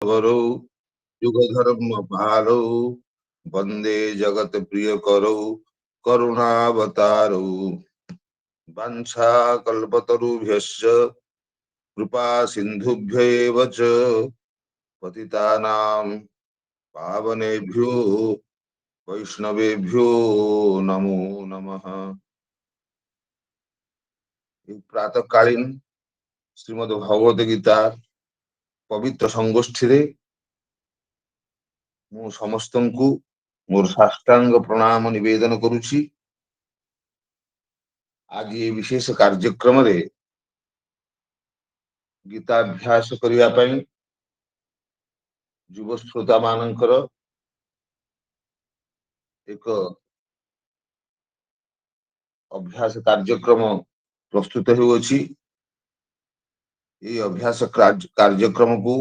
वरौ युगधर्म पालौ वंदे जगत प्रिय करौ करुणावतारौ वंशा कल्पतरुभ्यश्च कृपा सिंधुभ्य एव च पतितानां पावनेभ्यो वैष्णवेभ्यो नमो नमः। प्रातःकालीन श्रीमद् भगवद गीता पवित्र संगोष्ठी रे मु समस्तंकु मोर साष्टांग प्रणाम निवेदन करुछि। आज ये विशेष कार्यक्रम रे गीताभ्यास करिया पई युव श्रोता मानकर एक अभ्यास कार्यक्रम प्रस्तुत होउछि। ये अभ्यास कार्यक्रम को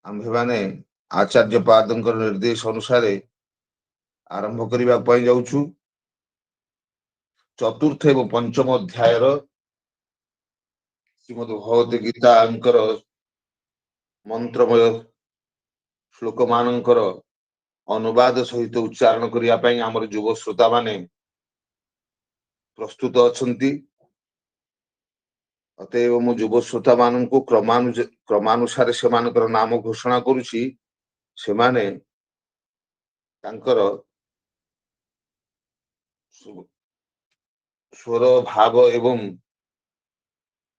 आम्भे माने आचार्य पादंकर निर्देश अनुसार आरंभ करिबा पई जाउछु। चतुर्थ एवं पंचम अध्याय श्रीमद् भगवद गीता अंकर मंत्रमय श्लोक मानकर अनुवाद सहित उच्चारण करिया पई हमर युव श्रोता माने प्रस्तुत अछंती। अतएव मु युव श्रोता मान को क्रमानुसार से नाम घोषणा करुछि। सेमाने तांकर स्वर भाव एवं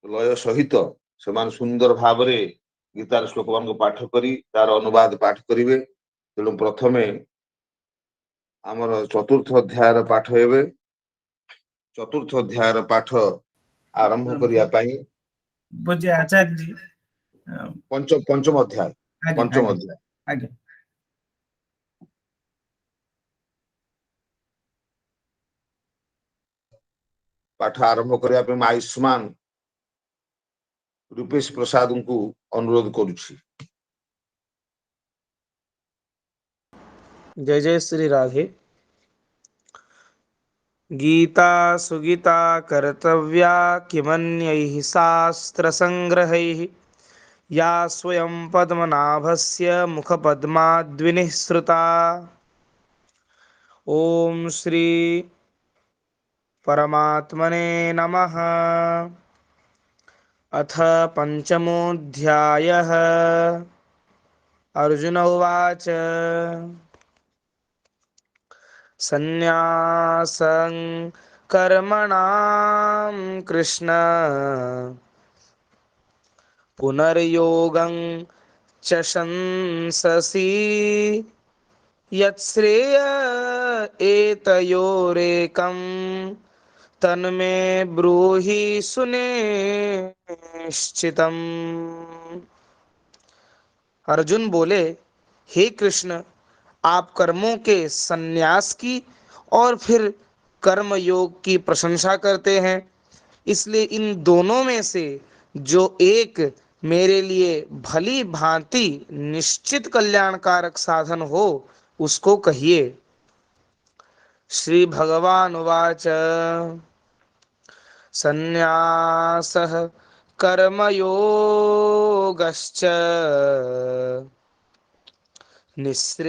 लय सहित सेमान सुंदर भाव रे गीतार श्लोक मान को पाठ करी तार अनुवाद पाठ करिवे। तेणु प्रथमे आमर चतुर्थ अध्याय पाठ हेबे। चतुर्थ अध्याय पाठ आरंभ करिया पई बुझे आचार्य जी पंचम अध्याय आगे पाठ आरंभ करिया पे आयुष्मान रूपेश प्रसाद को अनुरोध करुछि। जय जय श्री राधे। गीता सुगीता कर्तव्या किमन्यैः शास्त्रसंग्रहैः या स्वयं पद्मनाभस्य मुखपद्माद्विनिःसृता। ओम श्री परमात्मने नमः। अथ पंचमोऽध्यायः। अर्जुन उवाच सन्न्यासं कर्मणां कृष्ण पुनर्योगं च शंससि यत्श्रेय एतयोरेकं तन्मे ब्रूहि सुनिश्चितम्। अर्जुन बोले, हे कृष्ण, आप कर्मों के संन्यास की और फिर कर्म योग की प्रशंसा करते हैं, इसलिए इन दोनों में से जो एक मेरे लिए भली भांति निश्चित कल्याणकारक साधन हो उसको कहिए। श्री भगवान उवाच संन्यासः कर्मयोगश्च निःश्रेयसकरावुभौ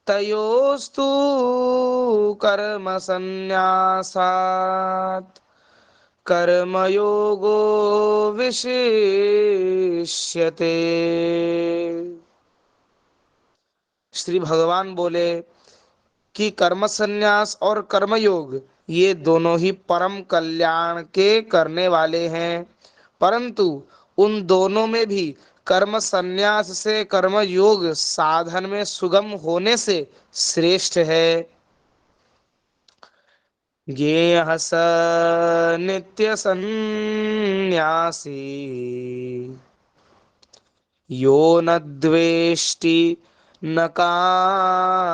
तयोस्तु कर्मसन्न्यासात् कर्मयोगो विशिष्यते। श्री भगवान बोले कि कर्म संन्यास और कर्मयोग ये दोनों ही परम कल्याण के करने वाले हैं, परंतु उन दोनों में भी कर्म संन्यास से कर्म योग साधन में सुगम होने से श्रेष्ठ है। ज्ञेयः स नित्य सन्न्यासी यो न द्वेष्टि न काङ्क्षति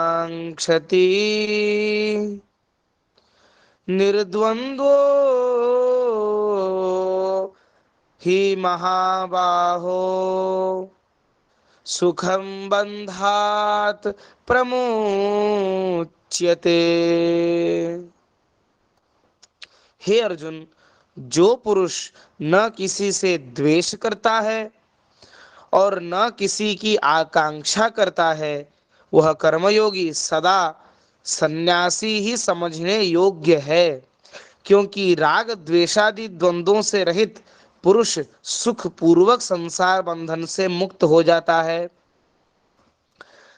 निर्द्वन्द्वो हि महाबाहो सुखं बन्धात् प्रमुच्यते। हे अर्जुन, जो पुरुष न किसी से द्वेष करता है और न किसी की आकांक्षा करता है, वह कर्मयोगी सदा सन्यासी ही समझने योग्य है, क्योंकि राग द्वेषादि द्वंद्वों से रहित पुरुष सुख पूर्वक संसार बंधन से मुक्त हो जाता है।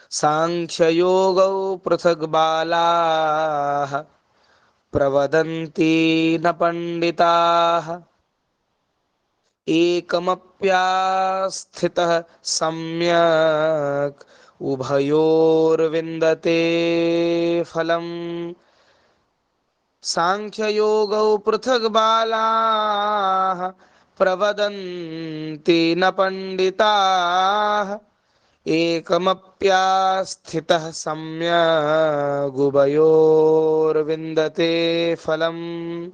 सांख्य योगौ पृथक बालाः प्रवदन्ति न पंडिताः एकमप्यास्थितः सम्यक् उभयोर्विन्दते फलम्। सांख्ययोगौ पृथक् बालाः प्रवदन्ति न पंडिताः एकमप्यास्थितः सम्यक् उभयोर्विन्दते फलम्।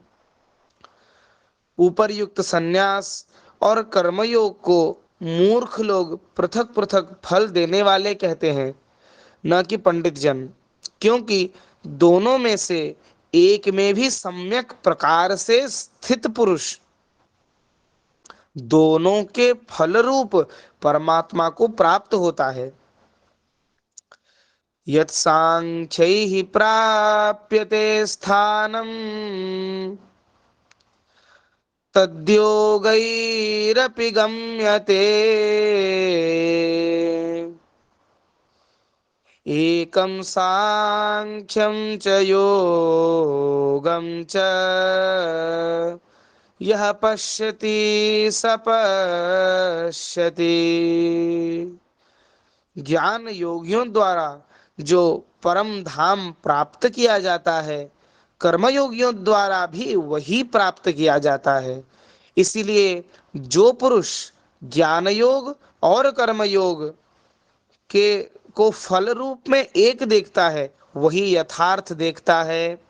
उपर्युक्त संन्यास और कर्मयोग को मूर्ख लोग पृथक पृथक फल देने वाले कहते हैं, न कि पंडित जन, क्योंकि दोनों में से एक में भी सम्यक प्रकार से स्थित पुरुष दोनों के फल रूप परमात्मा को प्राप्त होता है। यत् सांख्यैः प्राप्यते स्थानम् तद्योगैरपि गम्यते। एकं सांख्यं च योगं च यः पश्यति स पश्यति। ज्ञान योगियों द्वारा जो परम धाम प्राप्त किया जाता है, कर्मयोगियों द्वारा भी वही प्राप्त किया जाता है। इसीलिए जो पुरुष ज्ञान योग और कर्म योग के को फल रूप में एक देखता है, वही यथार्थ देखता है।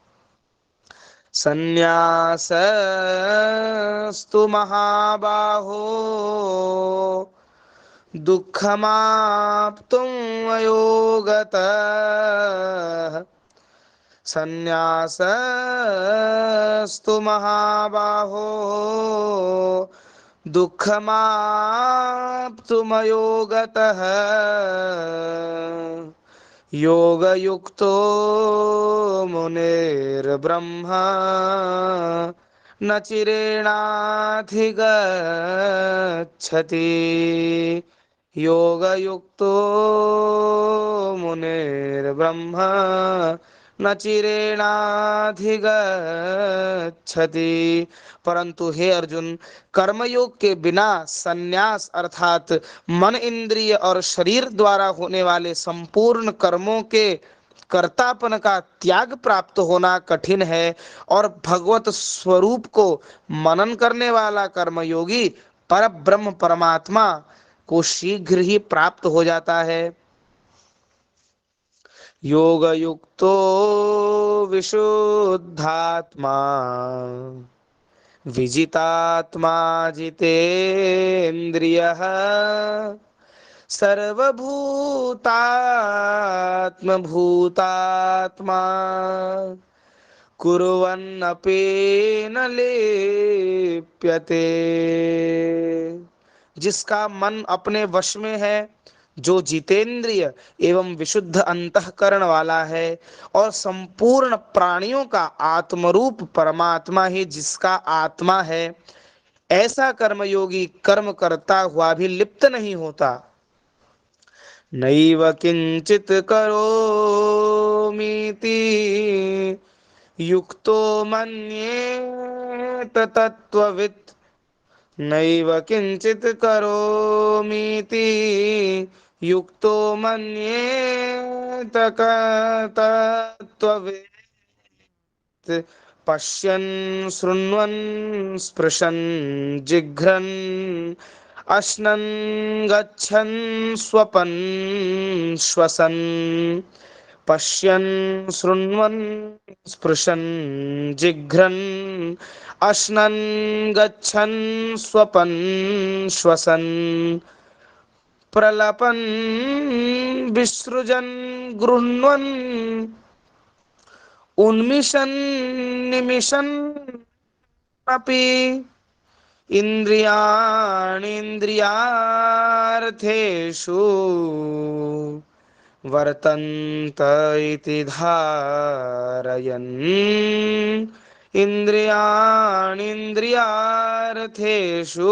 संन्यासस्तु महाबाहो दुःखमाप्तुम् अयोगतः। संन्यासस्तु महाबाहो दुःखमाप्तुमयोगतः। योगयुक्तो मुनिर्ब्रह्मा न चिरेणाधिगच्छति। योगयुक्तो मुनिर्ब्रह्मा न चिरेणाधिगच्छति। परंतु हे अर्जुन, कर्मयोग के बिना संन्यास अर्थात मन इंद्रिय और शरीर द्वारा होने वाले संपूर्ण कर्मों के कर्तापन का त्याग प्राप्त होना कठिन है, और भगवत स्वरूप को मनन करने वाला कर्मयोगी पर ब्रह्म परमात्मा को शीघ्र ही प्राप्त हो जाता है। योग युक्तो विशुद्धात्मा विजितात्मा जितेन्द्रियः सर्वभूतात्मभूतात्मा कुर्वन्नपि न लिप्यते। जिसका मन अपने वश में है, जो जितेंद्रिय एवं विशुद्ध अंतःकरण वाला है, और संपूर्ण प्राणियों का आत्मरूप परमात्मा ही जिसका आत्मा है, ऐसा कर्मयोगी कर्म करता हुआ भी लिप्त नहीं होता। नैव किंचित करोमीति युक्तो मन्येत तत्त्ववित्। नैव किंचित करोमीति युक्तो मन्येत तत्त्ववित्। पश्यन् शृण्वन् स्पृशन् जिघ्रन् अश्नन् गच्छन् स्वपन् श्वसन्। पश्यन् शृण्वन् स्पृशन् जिघ्रन् अश्नन् गच्छन् स्वपन् श्वसन्। प्रलपन् विसृजन् गृह्णन् उन्मिषन् निमिषन् अपि इन्द्रियाणीन्द्रियार्थेषु वर्तन्त इति धारयन् इन्द्रियाणीन्द्रियार्थेषु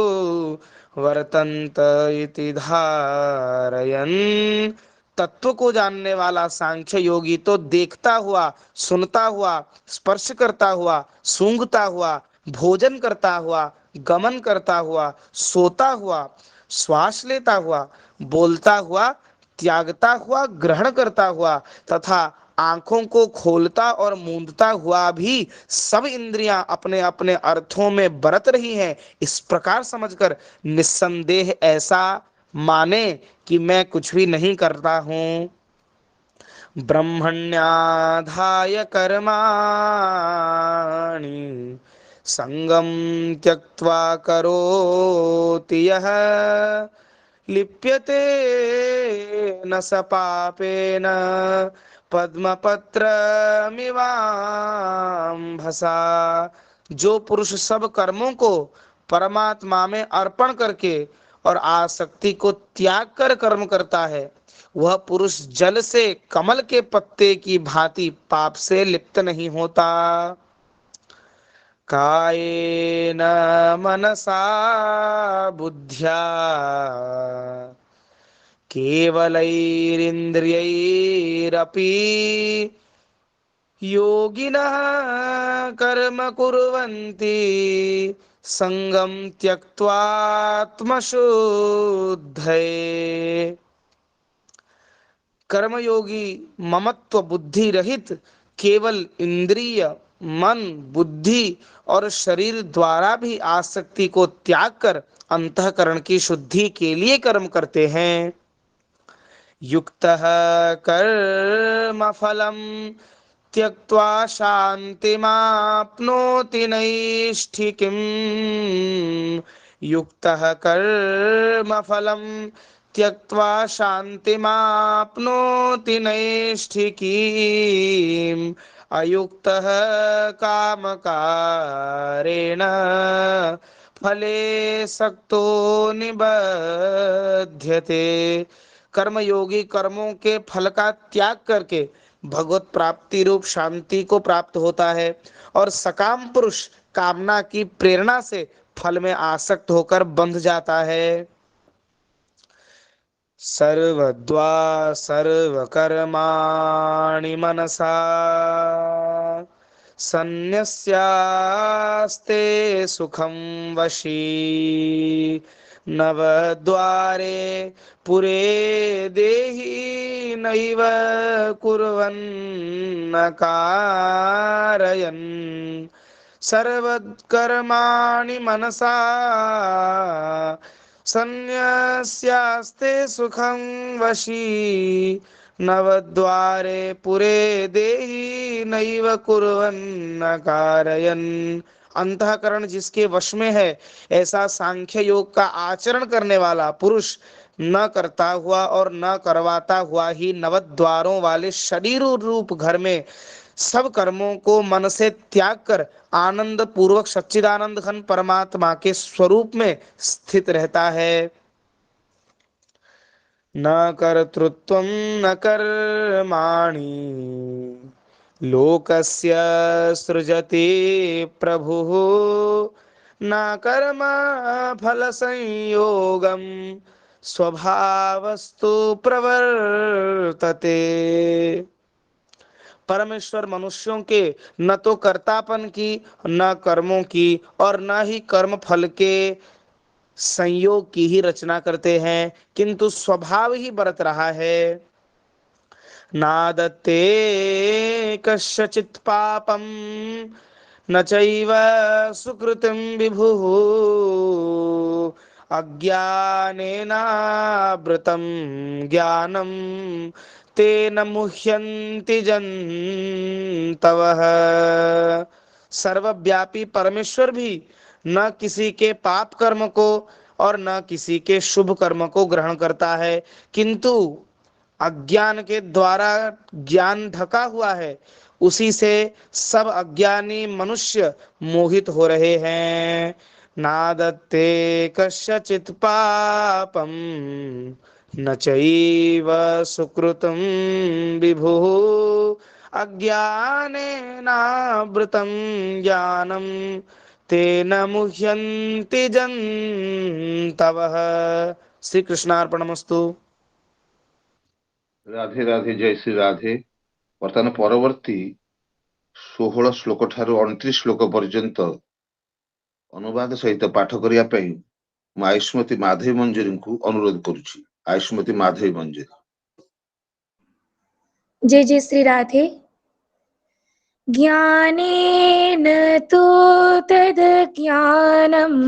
वर्तन्त इति धारयन्। तत्व को जानने वाला सांख्य योगी तो देखता हुआ, सुनता हुआ, स्पर्श करता हुआ, सूंघता हुआ, भोजन करता हुआ, गमन करता हुआ, सोता हुआ, श्वास लेता हुआ, बोलता हुआ, त्यागता हुआ, ग्रहण करता हुआ तथा आंखों को खोलता और मूंदता हुआ भी सब इंद्रियां अपने अपने अर्थों में बरत रही हैं, इस प्रकार समझकर निस्संदेह ऐसा माने कि मैं कुछ भी नहीं करता हूं। ब्रह्मण्याधाय कर्माणि संगम त्यक्त्वा करोति यः लिप्यते न स पापेन पद्मपत्रमिवाम्भसा। जो पुरुष सब कर्मों को परमात्मा में अर्पण करके और आसक्ति को त्याग कर कर्म करता है, वह पुरुष जल से कमल के पत्ते की भांति पाप से लिप्त नहीं होता। कायेन मनसा बुद्ध्या केवलैरिन्द्रियैरपि योगिनः कर्म कुर्वन्ति संगम त्यक्त्वात्मशुद्धये। कर्मयोगी ममत्व बुद्धि रहित केवल इंद्रिय, मन, बुद्धि और शरीर द्वारा भी आसक्ति को त्याग कर अंतःकरण की शुद्धि के लिए कर्म करते हैं। युक्तः कर्म फलम त्यक्त्वा शान्तिमाप्नोति नैष्ठिकीम्। युक्तः कर्म फलम त्यक्त्वा शान्तिमाप्नोति नैष्ठिकीम्। अयुक्तः कामकारेण फले सक्तो निबध्यते। कर्मयोगी कर्मों के फल का त्याग करके भगवत प्राप्ति रूप शांति को प्राप्त होता है और सकाम पुरुष कामना की प्रेरणा से फल में आसक्त होकर बंध जाता है। सर्वद्वा सर्वकर्माणि मनसा सन्न्यस्यास्ते सुखं वशी। नवद्वारे पुरे देहि नैव कुर्वन्न कारयन्। सर्वकर्माणि मनसा सन्न्यस्यास्ते सुखं वशी। नवद्वारे पुरे देहि नैव कुर्वन्न कारयन्। अंतःकरण जिसके वश में है ऐसा सांख्य योग का आचरण करने वाला पुरुष न करता हुआ और न करवाता हुआ ही नवद्वारों वाले शरीर रूप घर में सब कर्मों को मन से त्याग कर आनंद पूर्वक सच्चिदानंद घन परमात्मा के स्वरूप में स्थित रहता है। न कर्तृत्वं न कर्माणि लोकस्य सृजति प्रभुः। न कर्म फल संयोगम स्वभावस्तु प्रवर्तते। परमेश्वर मनुष्यों के न तो कर्तापन की, न कर्मों की और न ही कर्म फल के संयोग की ही रचना करते हैं, किंतु स्वभाव ही बरत रहा है। नादत्ते कस्यचित् पापं न चैव सुकृतिं विभुः। अज्ञानेनावृतं ज्ञानं तेन मुह्यन्ति जन्तवः। सर्वव्यापी परमेश्वर भी न किसी के पाप कर्म को और न किसी के शुभ कर्म को ग्रहण करता है, किंतु अज्ञान के द्वारा ज्ञान ढका हुआ है उसी से सब अज्ञानी मनुष्य मोहित हो रहे हैं। नादत्ते कस्यचित् पापम न चैव सुकृतं विभुः अज्ञानेनावृतं ज्ञानं तेन मुह्यन्ति जन्तवः। श्री कृष्णार्पणमस्तु। राधे राधे, जय श्री राधे। वर्तमान परवर्ती 16 श्लोक ठारू 29 श्लोक पर्यंत अनुवाद सहित पाठ करिया पई ମୁଁ ଆୟୁଷ୍ମତୀ ମାଧବୀ ମଞ୍ଜରୀଙ୍କୁ ଅନୁରୋଧ କରୁଛି। ଆୟୁଷ୍ମତୀ ମାଧବୀ ମଞ୍ଜରୀ। जय जय श्री राधे। ज्ञानेन तु तद्ज्ञानम्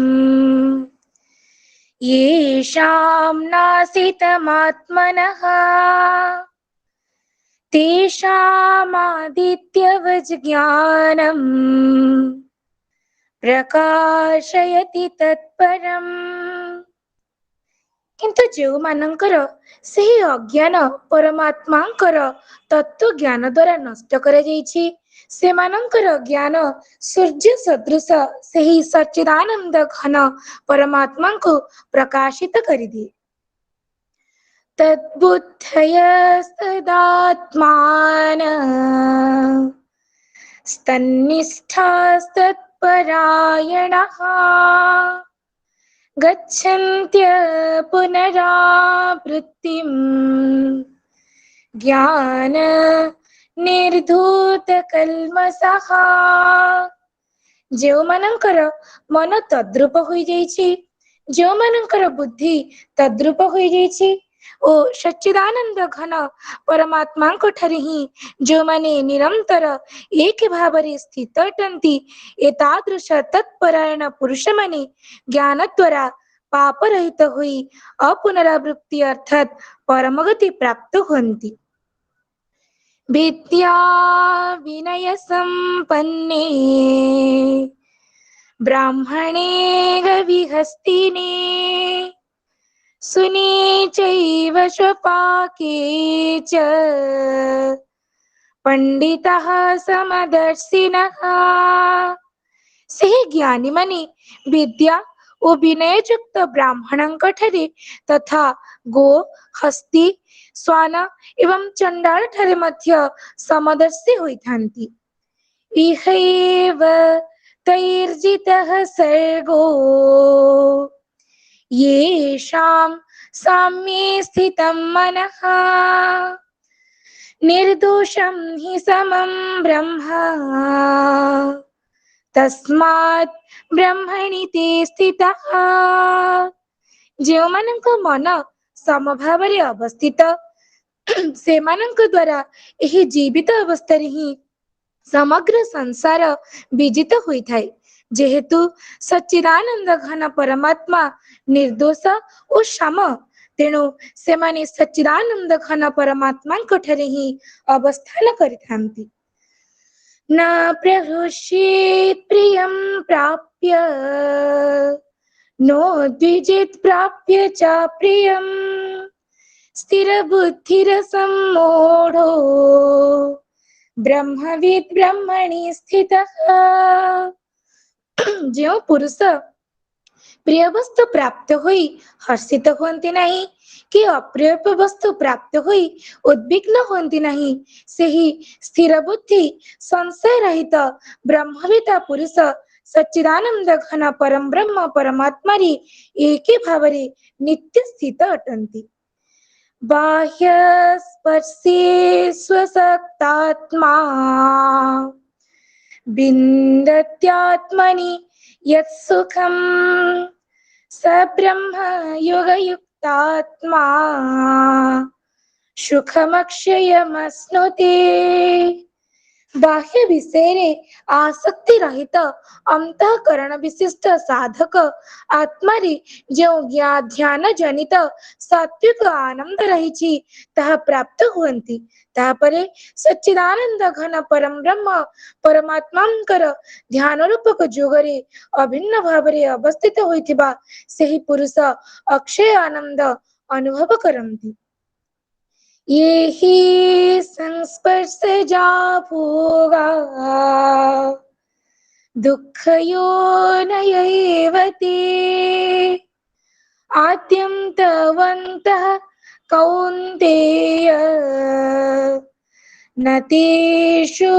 येषां नासीतमात्मनः तेषामादित्यवज् ज्ञानम् प्रकाशयति तत्परम्। किंतु जो मानकर ସେହି ଅଜ୍ଞାନ ପରମାତ୍ମାଙ୍କର ତତ୍ତ୍ୱ ଜ୍ଞାନ ଦ୍ୱାରା ନଷ୍ଟ କରାଯାଇଛି, ସେମାନଙ୍କର ଜ୍ଞାନ ସୂର୍ଯ୍ୟ ସଦୃଶ ସେହି ସଚ୍ଚିଦାନନ୍ଦ ଘନ ପରମାତ୍ମାଙ୍କୁ ପ୍ରକାଶିତ କରିଦିଏ। ତଦ୍ବୁଦ୍ଧୟସ୍ତଦାତ୍ମାନ स्तन्निष्ठास्तत्परायणः गच्छन्त्य पुनरावृत्तिम् ज्ञान निर्धूतकल्मषः। ଯେଉଁମାନଙ୍କର ମନ ତଦ୍ରୂପ ହୋଇଯାଇଛି, ଯେଉଁମାନଙ୍କର ବୁଦ୍ଧି ତଦ୍ରୂପ ହୋଇଯାଇଛି ଓ ସଚ୍ଚିଦାନନ୍ଦ ଘନ ପରମାତ୍ମାଙ୍କ ଠାରେ ହିଁ ଯେଉଁମାନେ ନିରନ୍ତର ଏକ ଭାବରେ ସ୍ଥିତ ଅଟନ୍ତି, ଏତାଦୃଶ ତତ୍ପରାୟଣ ପୁରୁଷମାନେ ଜ୍ଞାନ ଦ୍ୱାରା ପାପ ରହିତ ହୋଇ ଅପୁନରାବୃତ୍ତି ଅର୍ଥାତ୍ ପରମଗତି ପ୍ରାପ୍ତ ହୁଅନ୍ତି। विद्या विनय संपन्ने ब्राह्मणे गविहस्तिने सुने चैव स्वपाके च पंडितः समदर्शिनः। ସେହି ଜ୍ଞାନୀ ମାନେ ବିଦ୍ୟା ଓ ବିନୟଯୁକ୍ତ ବ୍ରାହ୍ମଣଙ୍କ ଠାରେ ତଥା ଗୋ, ହସ୍ତି, ଶ୍ୱାନ ଏବଂ ଚଣ୍ଡାଳ ଠାରେ ମଧ୍ୟ ସମଦର୍ଶୀ ହୋଇଥାନ୍ତି। ଇହୈବ ତୈର୍ଜିତଃ ସର୍ଗୋ येषां साम्ये स्थितं मनः निर्दोषं हि समं ब्रह्म तस्मात् ब्रह्मणि ते स्थितः। ଯେଉଁମାନଙ୍କ ମନ ସମଭାବରେ ଅବସ୍ଥିତ, ସେମାନଙ୍କ ଦ୍ୱାରା ଏହି ଜୀବିତ ଅବସ୍ଥାରେ ହିଁ ସମଗ୍ର ସଂସାର ବିଜିତ ହୋଇଥାଏ। ଯେହେତୁ ସଚ୍ଚିଦାନନ୍ଦ ଘନ ପରମାତ୍ମା ନିର୍ଦୋଷ ଓ ସମ, ତେଣୁ ସେମାନେ ସଚ୍ଚିଦାନନ୍ଦ ଘନ ପରମାତ୍ମାଙ୍କ ଠାରେ ହିଁ ଅବସ୍ଥାନ କରିଥାନ୍ତି। न प्रहृष्येत् प्रियं प्राप्य नो द्विजित् प्राप्य च प्रियम् स्थिरबुद्धिरसम्मूढो ब्रह्मविद् ब्रह्मणि स्थितः। ଯେଉଁ ପୁରୁଷ ପ୍ରିୟ ବସ୍ତୁ ପ୍ରାପ୍ତ ହୋଇ ହର୍ଷିତ ହୁଅନ୍ତି ନାହିଁ କି ଅପ୍ରିୟ ବସ୍ତୁ ପ୍ରାପ୍ତ ହୋଇ ଉଦ୍ବିଗ୍ନ ହୁଅନ୍ତି ନାହିଁ, ସେହି ସ୍ଥିର ବୁଦ୍ଧି ସଂଶୟ ରହିତ ବ୍ରହ୍ମବିତା ପୁରୁଷ ସଚ୍ଚିଦାନନ୍ଦ ଘନ ପରମ ବ୍ରହ୍ମ ପରମାତ୍ମାରେ ଏକେ ଭାବରେ ନିତ୍ୟ ସ୍ଥିତ ଅଟନ୍ତି। ବାହ୍ୟ ସ୍ପର୍ଶେ ସ୍ୱଶକ୍ତାତ୍ମା विन्दत्यात्मनि यत् सुखम् स ब्रह्म योगयुक्तात्मा सुखमक्षयमश्नुते। बाह्य विषय आसक्ति रहित अंतःकरण विशिष्ट साधक आत्मारे जो ध्यान जनित सात्विक आनंद रही ताहा प्राप्त हुअन्ति। तापरे सच्चिदानंद घन परम ब्रह्म परमात्मांकर ध्यान रूपक जोगरे अभिन्न भावरे अवस्थित होइथिबा सेही पुरुष अक्षय आनंद अनुभव करन्ति। ये हि संस्पर्शजा भोगा दुःखयोनय एव ते आद्यन्तवन्तः कौन्तेय न तेषु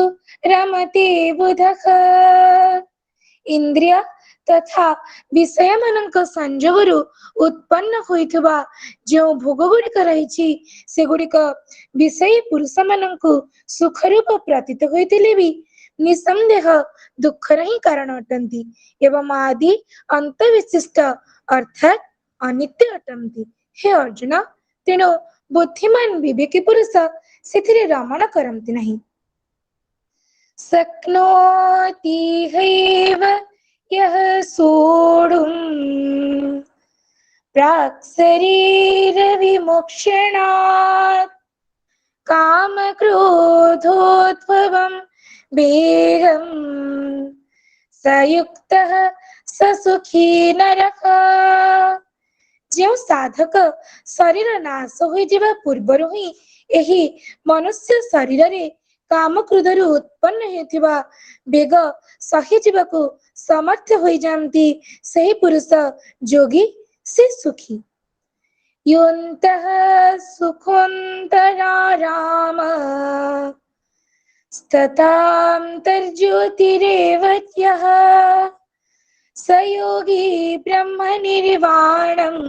रमते बुधः। इंद्रिय तथा विषय ମାନଙ୍କ ସଂଯୋଗରୁ ଉତ୍ପନ୍ନ ହୋଇଥିବା ଯେଉଁ ଭୋଗ ଗୁଡ଼ିକ ରହିଛି ସେଗୁଡ଼ିକ ବିଷୟୀ ପୁରୁଷ ମାନଙ୍କୁ ସୁଖ ରୂପ ପ୍ରତୀତ ହୋଇଥିଲେ ବି ନିଃସନ୍ଦେହ ଦୁଃଖର ହିଁ କାରଣ ଅଟନ୍ତି ଏବଂ ଆଦି ଅନ୍ତ ବିଶିଷ୍ଟ ଅର୍ଥାତ୍ ଅନିତ୍ୟ ଅଟନ୍ତି। ହେ ଅର୍ଜୁନ, ତେଣୁ ବୁଦ୍ଧିମାନ ବିବେକୀ ପୁରୁଷ ସେଥିରେ ରମଣ କରନ୍ତି ନାହିଁ। शक्नोति हैव यः सोढुम् प्राक् शरीरविमोक्षणात् कामक्रोधोद्भवं वेगम् स युक्तः स सुखी नरः। ଯେଉଁ ସାଧକ ଶରୀର ନାଶ ହୋଇଯିବା ପୂର୍ବରୁ ହିଁ ଏହି ମନୁଷ୍ୟ ଶରୀରରେ କାମ କ୍ରୋଧରୁ ଉତ୍ପନ୍ନ ହେଉଥିବା ବେଗ ସହିଯିବାକୁ ସମର୍ଥ ହୋଇଯାଆନ୍ତି ସେହି ପୁରୁଷ ଯୋଗୀ, ସେ ସୁଖୀ। योऽन्तः सुखोऽन्तराराम स्ततान्तर्ज्योतिरेव ह्यः स योगी ब्रह्मनिर्वाणम्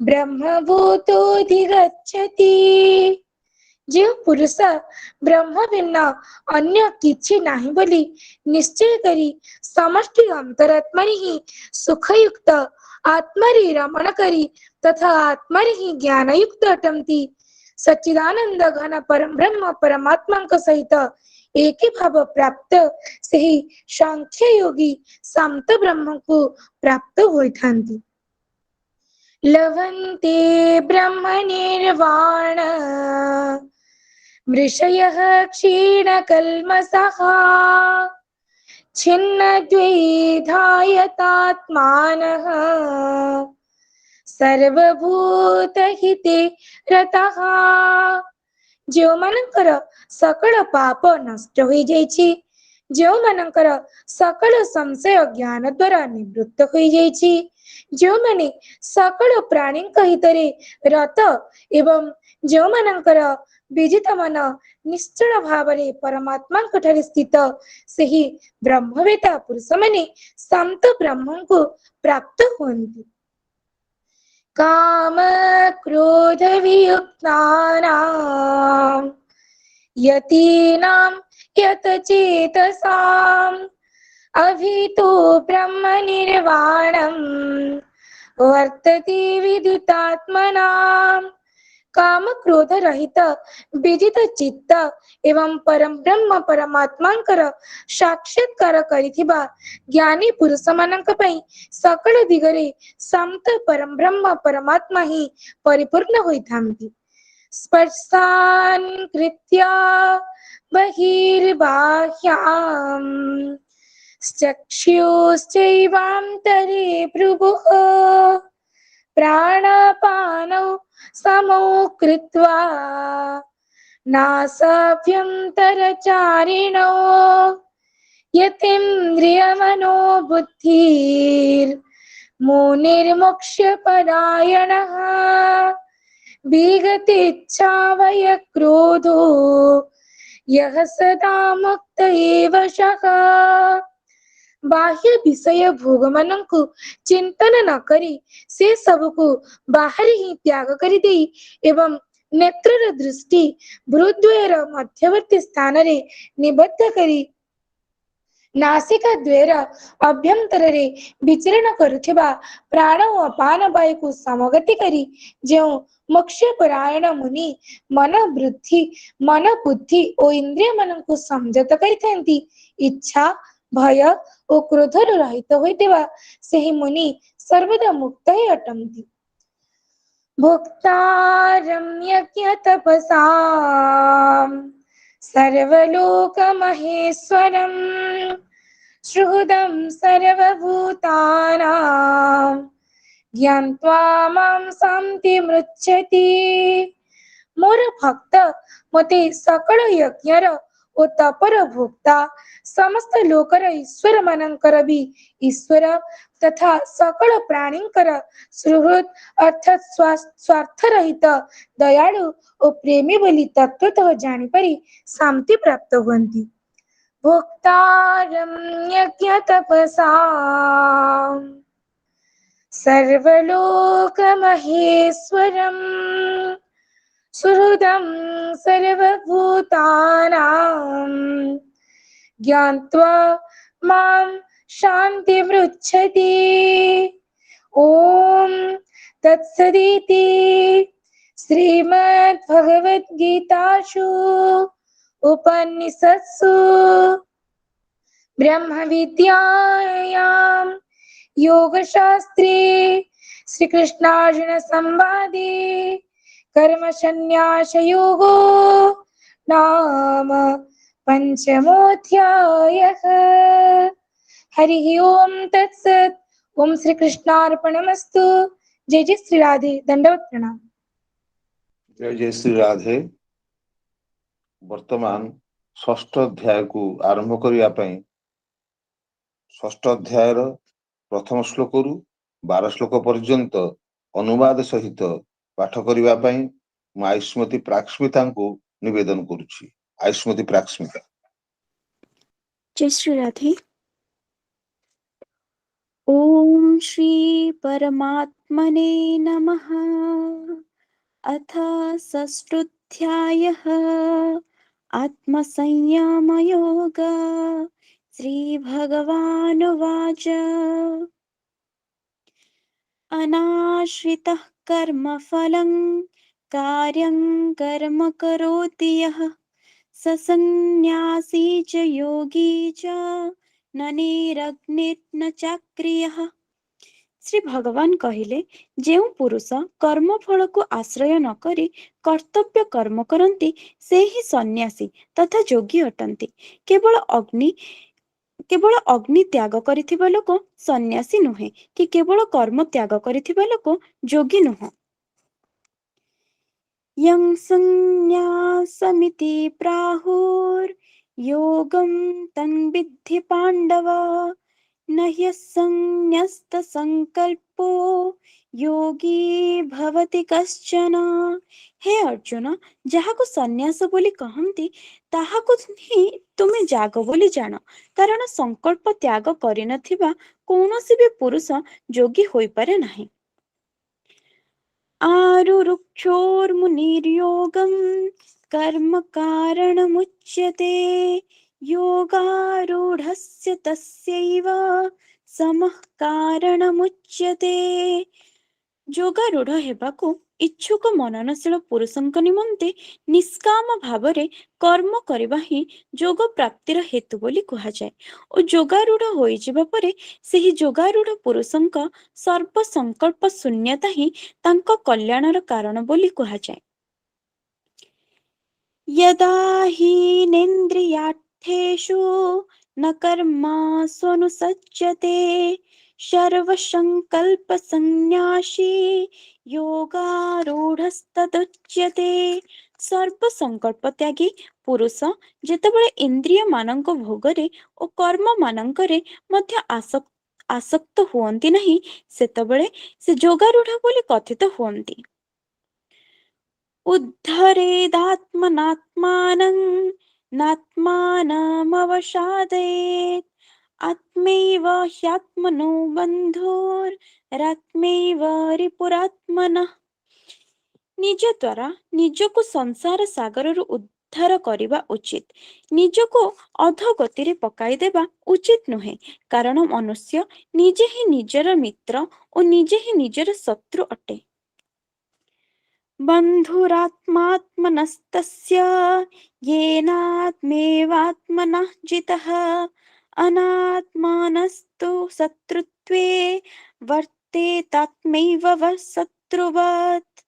ब्रह्मभूतोऽधिगच्छति। ଯେଉଁ ପୁରୁଷ ବ୍ରହ୍ମ ଭିନ୍ନ ଅନ୍ୟ କିଛି ନାହିଁ ବୋଲି ନିଶ୍ଚୟ କରି ସମଷ୍ଟି ଅନ୍ତରାତ୍ମାରେ ହିଁ ସୁଖୟୁକ୍ତ ଆତ୍ମାରେ ରମଣ କରି ତଥା ଆତ୍ମାରେ ହିଁ ଜ୍ଞାନୟୁକ୍ତ ଅଟନ୍ତି ସଚ୍ଚିଦାନନ୍ଦ ଘନ ପରମ ବ୍ରହ୍ମ ପରମାତ୍ମାଙ୍କ ସହିତ ଏକ ଭାବ ପ୍ରାପ୍ତ ସେହି ସାଂଖ୍ୟ ଯୋଗୀ ଶାନ୍ତ ବ୍ରହ୍ମକୁ ପ୍ରାପ୍ତ ହୋଇଥାନ୍ତି। लभन्ते ब्रह्मनिर्वाण मृषयः क्षीणकल्मषः छिन्नद्वैधायतात्मानः सर्वभूतहिते रतः। ଯେଉଁମାନଙ୍କର ସକଳ ପାପ ନଷ୍ଟ ହୋଇଯାଇଛି, ଯେଉଁମାନଙ୍କର ସକଳ ସଂଶୟ ଜ୍ଞାନ ଦ୍ୱାରା ନିବୃତ୍ତ ହୋଇଯାଇଛି, ଯେଉଁମାନେ ସକଳ ପ୍ରାଣୀଙ୍କ ହିତରେ ରତ ଏବଂ ଯେଉଁମାନଙ୍କର ବିଜିତ ମନ ନିଶ୍ଚଳ ଭାବରେ ପରମାତ୍ମାଙ୍କ ଠାରେ ସ୍ଥିତ ସେହି ବ୍ରହ୍ମବେତ୍ତା ପୁରୁଷମାନେ ଶାନ୍ତ ବ୍ରହ୍ମଙ୍କୁ ପ୍ରାପ୍ତ ହୁଅନ୍ତି। काम क्रोध वियुक्तानां यतीनां यतचेतसाम् अभितो ब्रह्म निर्वाणं वर्तते विदितात्मनाम्। काम क्रोध रहित विजित चित्त एवं परम ब्रह्म परमात्मांकर साक्षात्कार करिथिबा ज्ञानी पुरुष मानक पई सकल दिगरे शांत परम ब्रह्म परमात्मा ही परिपूर्ण होइथांती। स्पर्शान् कृत्या बहिर्बाह्याम् चक्षुश्चैवान्तरे भ्रुवुः प्राणापानौ समौ कृत्वा नासाभ्यन्तरचारिणौ यतीन्द्रियमनो बुद्धिर्मुनिर्मोक्षपरायणः विगतेच्छावय क्रोधो यः सदा मुक्त एव सः। ବାହ୍ୟ ବିଷୟ ଭୋଗ ମାନଙ୍କୁ ଚିନ୍ତନ ନ କରି ସେ ସବୁକୁ ବାହାରେ ହିଁ ତ୍ୟାଗ କରିଦେଇ ଏବଂ ନେତ୍ରର ଦୃଷ୍ଟି ଭୃଦ୍ୱୟର ମଧ୍ୟବର୍ତ୍ତୀ ସ୍ଥାନରେ ନିବଦ୍ଧ କରି ନାସିକା ଦ୍ୱୟର ଅଭ୍ୟନ୍ତରରେ ବିଚରଣ କରୁଥିବା ପ୍ରାଣ ଓ ଅପାନ ବାୟୁକୁ ସମଗତି କରି ଯେଉଁ ମୋକ୍ଷପରାୟଣ ମୁନି ମନ ବୁଦ୍ଧି ଓ ଇନ୍ଦ୍ରିୟ ମାନଙ୍କୁ ସଂଯତ କରିଥାନ୍ତି, ଇଚ୍ଛା ଭୟ ଓ କ୍ରୋଧରୁ ରହିତ ହୋଇଥିବା ସେହି ମୁନି ସର୍ବଦା ମୁକ୍ତ ହିଁ ଅଟନ୍ତି। ଭୋକ୍ତାରಂ ଯଜ୍ଞ ତପସାମ୍ सर्वलोकमहेश्वरं सुहृदं सर्वभूतानां ज्ञात्वा मां शान्तिमृच्छति। मोर भक्त मते सकल यज्ञर ओ तपर भोक्ता समस्त लोकर ईश्वर मानकर भी ईश्वर तथा सकल प्राणींकर सुहृद अर्थात स्वार्थ रहित दयालु ओ प्रेमी बोली तत्वतः जानिपारी शांति प्राप्त हुअन्ति। भोक्तारं यज्ञ तपसा सर्वलोकमहेश्वरम् सुहृदं सर्वभूतानां ज्ञात्वा मां शान्तिमृच्छति। ॐ तत्सदिति श्रीमद्भगवद्गीतासु उपनिषत्सु ब्रह्मविद्यायां योगशास्त्रे श्रीकृष्णार्जुन संवादे कर्म संन्यास योगो नाम पंचमोऽध्यायः। हरिः ओम तत्सत्। ओम श्री कृष्णार्पणमस्तु। जय जय श्री राधे। दंडवत प्रणाम। जय जय श्री राधे। वर्तमान षष्ठ अध्याय को आरंभ करिया पई षष्ठ अध्यायर प्रथम श्लोक रु 12 श्लोक पर्यंत अनुवाद सहित पाठ करिवा पई मु आयुष्मती प्राक्ष्मिता को निवेदन करुछि। आयुष्मती प्राक्ष्मिता। जय श्री राधे। ओम श्री परमात्मने नमः। अथ षष्ठोऽध्यायः आत्मसंयमयोग। श्रीभगवानुवाच अनाश्रितः कर्मफलं कार्यं कर्म करोति यः स सन्न्यासी च योगी च न निरग्निर्न चाक्रियः। श्री भगवान कहिले जेउ पुरुष कर्म फल को आश्रय न करी कर्तव्य कर्म करती से ही सन्यासी तथा योगी अटंती। केवल अग्नि त्याग करिथिबा लोक सन्यासी नुहे कि केवल कर्म त्याग करिथिबा लोक योगी नुह। यं संन्यासमिति प्राहुर्योगं तं विद्धि पाण्डव न ह्यसंन्यस्तसंकल्पो योगी भवति कश्चन। हे अर्जुन, जहाको सन्यास बोली कहंती ताहाको ही तुमे जाग बोली जान, कारण संकल्प त्याग करि नथिबा कौनसी भी पुरुष योगी होई पारे नाही। आरुरुक्षोर्मुनिर्योगं कर्म कारणमुच्यते योगारूढस्य तस्यैव समः कारणमुच्यते। योगारूढ़ हेबाकु इच्छुक मननशील पुरुषंक निमंते निष्काम भावरे कर्म करिबा ही जोग प्राप्तिर हेतु बोली कहा जाए और योगारूढ़ होई जिबा परे सेही योगारूढ़ पुरुषंक सर्व संकल्प शून्यता ही तांको कल्याणर कारण बोली कहा जाए। यदा हीनेन्द्रियार्थेषु न कर्मास्वनुसज्जते सर्वसंकल्प संन्यासी योगारूढ़स्तदुच्यते। सर्व संकल्प त्यागी पुरुष जेतेबेले इंद्रिय मानक भोगरे और कर्म मानकरे मध्य आसक्त हुअन्ति नहीं सेतेबेले से योगारूढ़ बोली कथित हुअन्ति। उद्धरेदात्मनात्मानं नात्मानमवसादयेत् आत्मैव ह्यात्मनो बन्धुरात्मैव रिपुरात्मनः। निज द्वारा निजको संसार सागर उद्धार करिबा उचित, निजको अधोगति रे पकाई देबा उचित नुहे, कारण मनुष्य निजे ही निजर मित्र और निजे ही निजर शत्रु अटे। बन्धुरात्मात्मनस्तस्य येनात्मेवात्मनः जितः अनात्मानस्तु शत्रुत्वे वर्तेतात्मैव शत्रुवत्।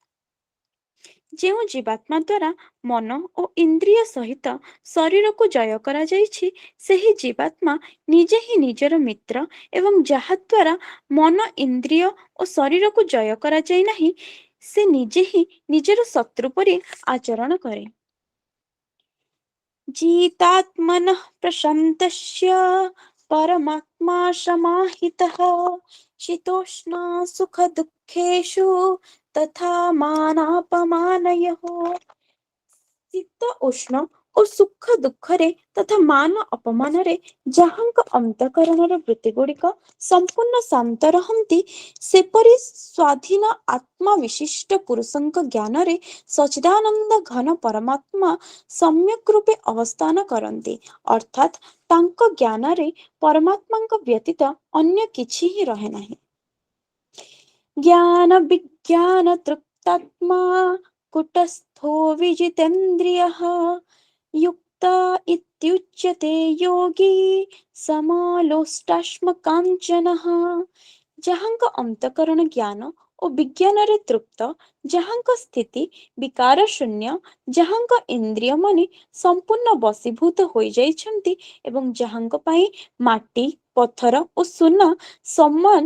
जेउ जीवात्मा द्वारा मन और इंद्रिय सहित शरीर को जय करा जाइछि सेही जीवात्मा निजे ही निजर मित्र एवं जहा द्वारा मन इंद्रिय और शरीर को जय करा जाय नाही से निजे ही निजर शत्रु परि आचरण करे। जितात्मनः प्रशान्तस्य परमात्मा समाहितः शीतोष्ण सुख दुःखेषु तथा मानापमानयोः। ଶୀତ ଉଷ୍ଣ ଓ ସୁଖ ଦୁଃଖରେ ତଥା ମାନ ଅପମାନରେ ଯାହାଙ୍କ ଅନ୍ତଃକରଣର ବୃତ୍ତି ଗୁଡିକ ସମ୍ପୂର୍ଣ୍ଣ ଶାନ୍ତ ରହନ୍ତି, ସେପରି ସ୍ୱାଧୀନ ଆତ୍ମା ବିଶିଷ୍ଟ ପୁରୁଷଙ୍କ ଜ୍ଞାନରେ ସଚ୍ଚିଦାନନ୍ଦ ଘନ ପରମାତ୍ମା ସମ୍ୟକ୍ ରୂପେ ଅବସ୍ଥାନ କରନ୍ତି, ଅର୍ଥାତ୍ ତାଙ୍କ ଜ୍ଞାନରେ ପରମାତ୍ମାଙ୍କ ବ୍ୟତୀତ ଅନ୍ୟ କିଛି ହିଁ ରହେ ନାହିଁ। ଜ୍ଞାନ ବିଜ୍ଞାନ ତୃପ୍ତାତ୍ମା କୁଟಸ್ಥो विजितेन्द्रियः युक्त इत्युच्यते योगी समालोष्टाश्मकाञ्चनः। ଯାହାଙ୍କ ଅନ୍ତଃକରଣ ଜ୍ଞାନ ଓ ବିଜ୍ଞାନରେ ତୃପ୍ତ, ଯାହାଙ୍କ ସ୍ଥିତି ବିକାର ଶୂନ୍ୟ, ଯାହାଙ୍କ ଇନ୍ଦ୍ରିୟ ମନି ସମ୍ପୂର୍ଣ୍ଣ ବଶୀଭୂତ ହୋଇଯାଇଛନ୍ତି ଏବଂ ଯାହାଙ୍କ ପାଇଁ ମାଟି, ପଥର ଓ ସୁନା ସମାନ,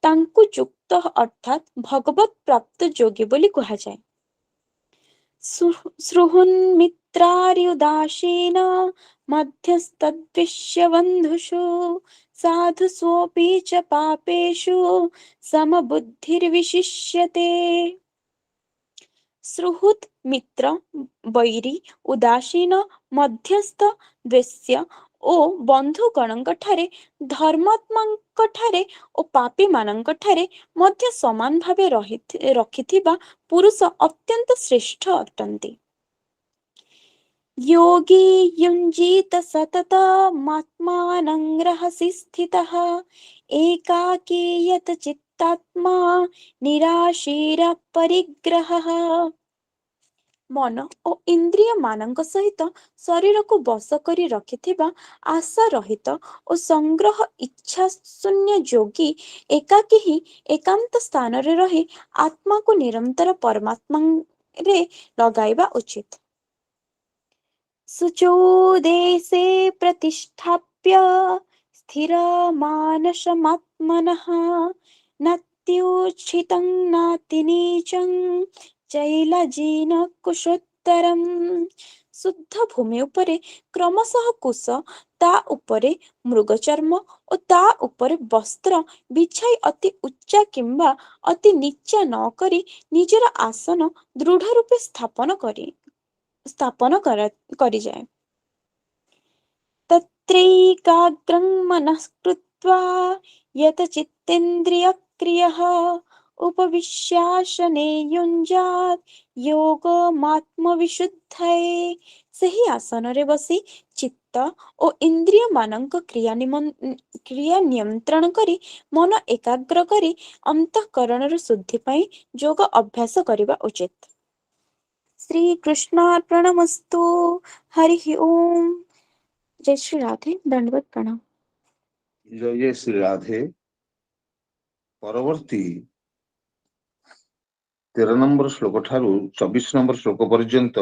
ତାଙ୍କୁ ଯୁକ୍ତ ଅର୍ଥାତ୍ ଭଗବତ୍ ପ୍ରାପ୍ତ ଯୋଗୀ ବୋଲି କୁହାଯାଏ। सृहुन्मित्रार्युदासीन मध्यस्तद्विश्यबन्धुषु साधुष्वपि च पापेषु समबुद्धिर्विशिष्यते। सुहृत् मित्र, ବୈରୀ, ଉଦାସୀନ, ମଧ୍ୟସ୍ଥ, ଦ୍ୱେଷ୍ୟ ଓ ବନ୍ଧୁଗଣଙ୍କଠାରେ, ଧର୍ମାତ୍ମାଙ୍କଠାରେ ଓ ପାପୀମାନଙ୍କଠାରେ ମଧ୍ୟ ସମାନ ଭାବେ ରଖିଥିବା ପୁରୁଷ ଅତ୍ୟନ୍ତ ଶ୍ରେଷ୍ଠ ଅଟନ୍ତି। योगी युञ्जीत सततमात्मानं रहसि स्थितः एकाकी यत चित्तात्मा निराशीरपरिग्रहः। ମନ ଓ ଇନ୍ଦ୍ରିୟ ମାନଙ୍କ ସହିତ ଶରୀରକୁ ବଶ କରି ରଖିଥିବା ଆଶା ରହିତ ଓ ସଂଗ୍ରହ ଇଚ୍ଛା ଶୂନ୍ୟ ଯୋଗୀ ଏକାକୀ ହିଁ ଏକାନ୍ତ ସ୍ଥାନରେ ରହି ଆତ୍ମାକୁ ନିରନ୍ତର ପରମାତ୍ମାରେ ଲଗାଇବା ଉଚିତ। ଶୁଚୋଦେଶେ ପ୍ରତିଷ୍ଠାପ୍ୟ ସ୍ଥିରମାନସମାତ୍ମନଃ ନାତ୍ୟୁଚ୍ଛିतं ନାତିନୀଚଂ ଚୈଲଜୀନ କୁଶୋତ୍ତରମ୍। ଶୁଦ୍ଧ ଭୂମି ଉପରେ କ୍ରମଶଃ କୁଶ, ତା ଉପରେ ମୃଗଚର୍ମ ଓ ତା ଉପରେ ବସ୍ତ୍ର ବିଛାଇ ଅତି ଉଚ୍ଚା କିମ୍ବା ଅତି ନିଚା ନ କରି ନିଜର ଆସନ ଦୃଢ଼ ରୂପେ ସ୍ଥାପନ କରିଯାଏ। ତତ୍ରୈକାଗ୍ରଂ ମନଃ କୃତ୍ବା ಯತ ಚಿತ್ತೇಂದ್ರಿಯಕ್ರಿಯಃ ଉପବିଶ୍ୟାସନେ ୟୁଞ୍ଜାତ୍ ଯୋଗମାତ୍ମବିଶୁଦ୍ଧये। ସେହି ଆସନରେ ବସି ଚିତ୍ତ ଓ ଇନ୍ଦ୍ରିୟ ମାନଙ୍କ କ୍ରିୟା ନିୟନ୍ତ୍ରଣ କରି ମନ ଏକାଗ୍ର କରି ଅନ୍ତଃକରଣର ଶୁଦ୍ଧି ପାଇଁ ଯୋଗ ଅଭ୍ୟାସ କରିବା ଉଚିତ। ଶ୍ରୀକୃଷ୍ଣାର୍ପଣମସ୍ତୁ। ହରି ଓମ୍। ଜୟ ଶ୍ରୀ ରାଧେ। ଦଣ୍ଡବତ ପ୍ରଣାମ। ଜୟ ଜୟ ଶ୍ରୀ ରାଧେ। ପରବର୍ତ୍ତୀ 13 ନମ୍ବର ଶ୍ଲୋକ ଠାରୁ 24 ନମ୍ବର ଶ୍ଲୋକ ପର୍ଯ୍ୟନ୍ତ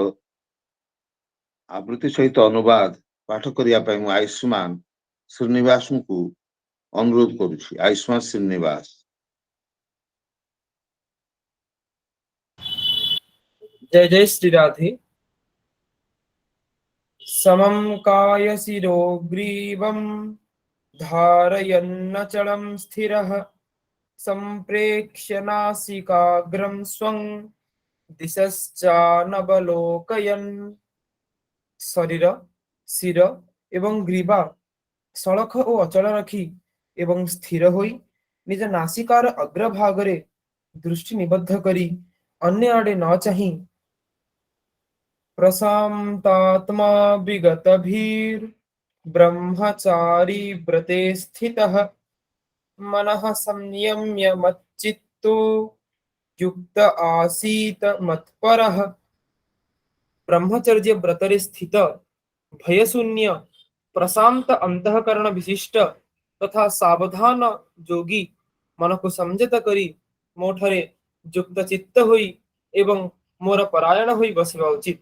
ଆବୃତ୍ତି ସହିତ ଅନୁବାଦ ପାଠ କରିବା ପାଇଁ ମୁଁ ଆୟୁଷ୍ମାନ ଶ୍ରୀନିବାସଙ୍କୁ ଅନୁରୋଧ କରୁଛି। ଆୟୁଷ୍ମାନ ଶ୍ରୀନିବାସ। जय जय श्री राधे। समं कायशिरो ग्रीवं धारयन्नचलं स्थिरः सम्प्रेक्ष्य नासिकाग्रं स्वं दिशश्चानवलोकयन्। शरीर, शिर एवं ग्रीवा सड़ख ओ अचल रखी एवं स्थिर होई निज नासिकार अग्रभागरे दृष्टि निबद्ध करी अन्य आड़े न चाही प्रशान्तात्मा विगतभिर्ब्रह्मचारी व्रते स्थितः मनः संयम्य मच्चित्तो युक्त आसीत मत्परः। ब्रह्मचर्य व्रतरे स्थित भयशून्य प्रशांत अंतःकरण विशिष्ट तथा सावधान जोगी मन को संयत करी मोठरे युक्त चित्त होई एवं मोर परायण होई बसिबा उचित।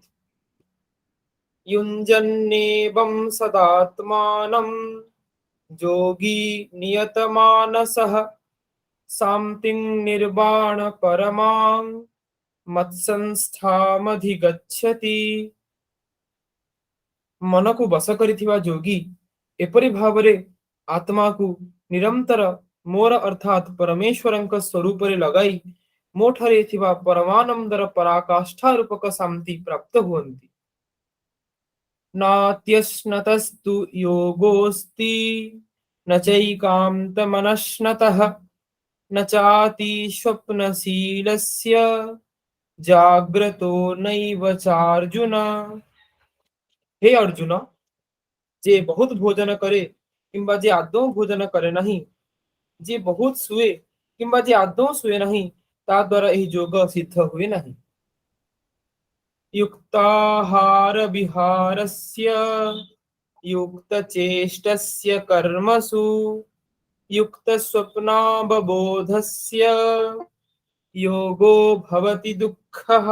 युञ्जन्नेवं सदात्मानं जोगी नियतमानसः शान्तिं निर्वाण परमां मत्संस्थामधिगच्छति। मन को बस करिथिबा जोगी एपरि भावरे आत्मा को निरंतर मोर अर्थात परमेश्वरंक स्वरूप रे लगाई मोठरे थिबा परमानंदर पराकाष्ठा रूपक शांति प्राप्त हुअन्ति। नात्यश्नतस्तु योगोऽस्ति न चैकान्तमनश्नतः न चाति स्वप्नशीलस्य जाग्रतो नैव चार्जुन। हे अर्जुन, जे बहुत भोजन करे किंबा जे आदौ भोजन करे नहीं, जे बहुत सुए किंबा जे आदौ सुए नहीं, ता द्वारा एही जोग सिद्ध हुए नहीं। युक्ताहार विहारस्य युक्तचेष्टस्य कर्मसु युक्तस्वप्नावबोधस्य योगो भवति दुःखः।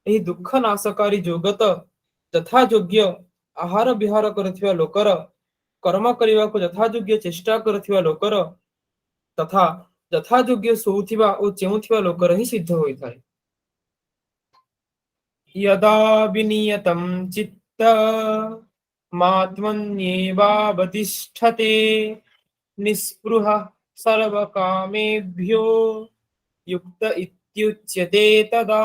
एही दुःख नाशकारी जोगत यथा योग्य आहार विहार करुथिबा लोकर, कर्म କରିବାକୁ यथा योग्य चेष्टा करुथिबा लोकर तथा यथा योग्य सोउथिबा ओ चेउथिबा लोकर ही सिद्ध होइଥାଏ। यदा विनियतं चित्त मात्मन्येवावतिष्ठते निस्पृह सर्वकामेभ्यो युक्त इत्युच्यते तदा।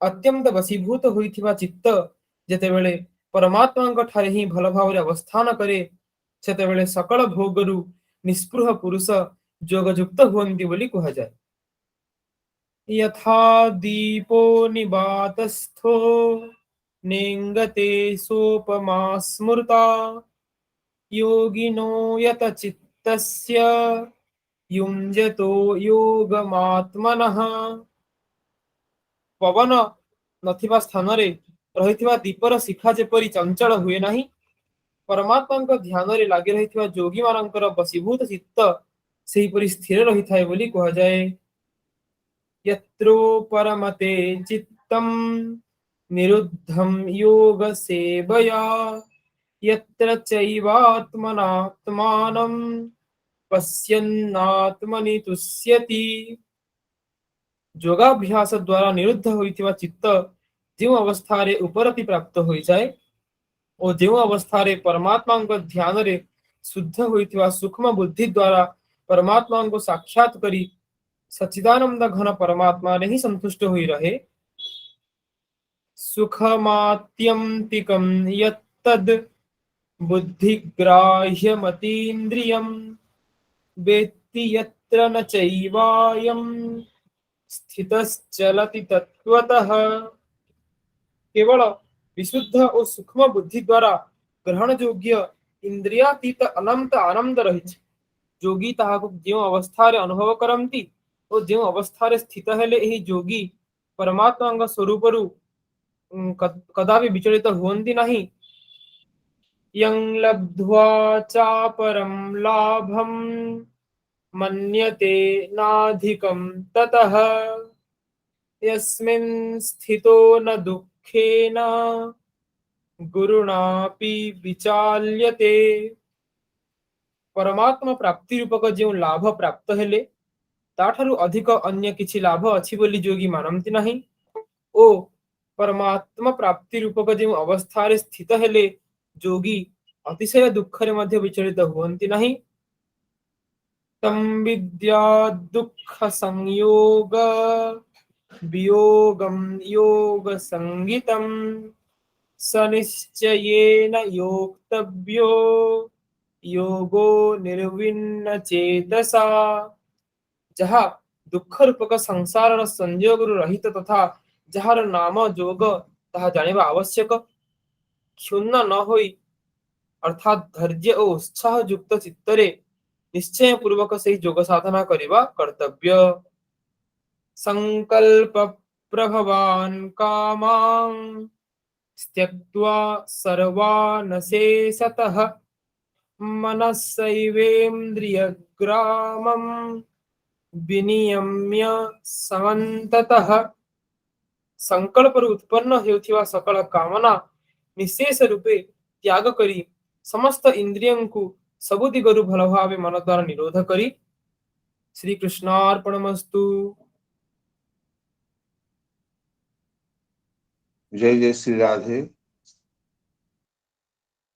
अत्यंत वशीभूत होइथिबा चित्त जेतेबेले परमात्मा ठारे ही भल भाव अवस्थान करे सेतेबेले सकल भोगरु निस्पृह पुरुष जोगयुक्त हुअन्ति बोली कहा जाए। यथा दीपो निवातस्थो नेंगते सोपमा स्मृता योगिनो यत चित्तस्य युञ्जतो योगमात्मनः। पवन नथिबा स्थान रे रहिथिबा दीपर शिखा जेपरि चंचल हुए नहीं, परमात्मा ध्यान रे लागि रहिथिबा जोगी मानकर वशीभूत चित्त सेहिपरि स्थिर रहिथाय बोली कहा जाए। यत्रो परमते चित्तम निरुद्धम योग सेवया यत्र चैवात्मनात्मानं पश्यन्नात्मनि तुष्यति। योगाभ्यास द्वारा निरुद्ध होइथिबा चित्त जो अवस्था रे उपरति प्राप्त होई जाए और जो अवस्था रे परमात्मा को ध्यान रे शुद्ध होइथिबा सूक्ष्म बुद्धि द्वारा परमात्मा को साक्षात करी सच्चिदानंद घन परमात्मा ने ही संतुष्ट हुई रहे। सुखमात्यंतिकं यत्तद् बुद्धिग्राह्यमतीन्द्रियं वेत्ति यत्र न चैवायं स्थितश्चलति तत्त्वतः। केवल विशुद्ध और सूक्ष्म बुद्धि द्वारा ग्रहण योग्य इंद्रियातीत अनंत आनंद रहिछि। जोगी ताहाको जो अवस्था रे अनुभव करंती और जो अवस्था रे स्थित हेले एही जोगी परमात्मा स्वरूप रु कदापि विचलित हुअन्ति नहीं। यं लब्ध्वा चापरं लाभं मन्यते नाधिकं ततः यस्मिन् स्थितो न दुःखेन गुरुणापि विचाल्यते। परमात्मा प्राप्ति रूपक जो लाभ प्राप्त हेले ताठारु अधिक अन्य किछि लाभ अछि बोली जोगी मानन्ति नहीं। ओ परमात्मा प्राप्ति रूपक जो अवस्था रे स्थित हेले जोगी अतिशय दुख रे मध्य विचलित हुअन्ति नहीं। तम विद्या दुख संयोग वियोगम योग संगितम सनिश्चयेन योक्तव्यो योगो निर्विण्ण चेतसा। जहाँ दुख रूपक संसार संयोग रहित तथा जहार नाम जोग ताहा जानिबा आवश्यक। क्षुण्ण न होई अर्थात धैर्य और उत्साह युक्त चित्तरे निश्चय पूर्वक से योग साधना करिबा कर्तव्य। संकल्प प्रभवान कामां त्यक्त्वा सर्वान् शेषतः मनस्सैवेन्द्रियग्रामं विनियम्य समन्ततः। संकल्प उत्पन्न हेउथिबा सकल कामना निशेष रूपे त्याग करी समस्त इंद्रियों को सबु दिगरु भल भावे मन द्वारा निरोध करी। श्री कृष्णार्पणमस्तु। जय जय श्री राधे।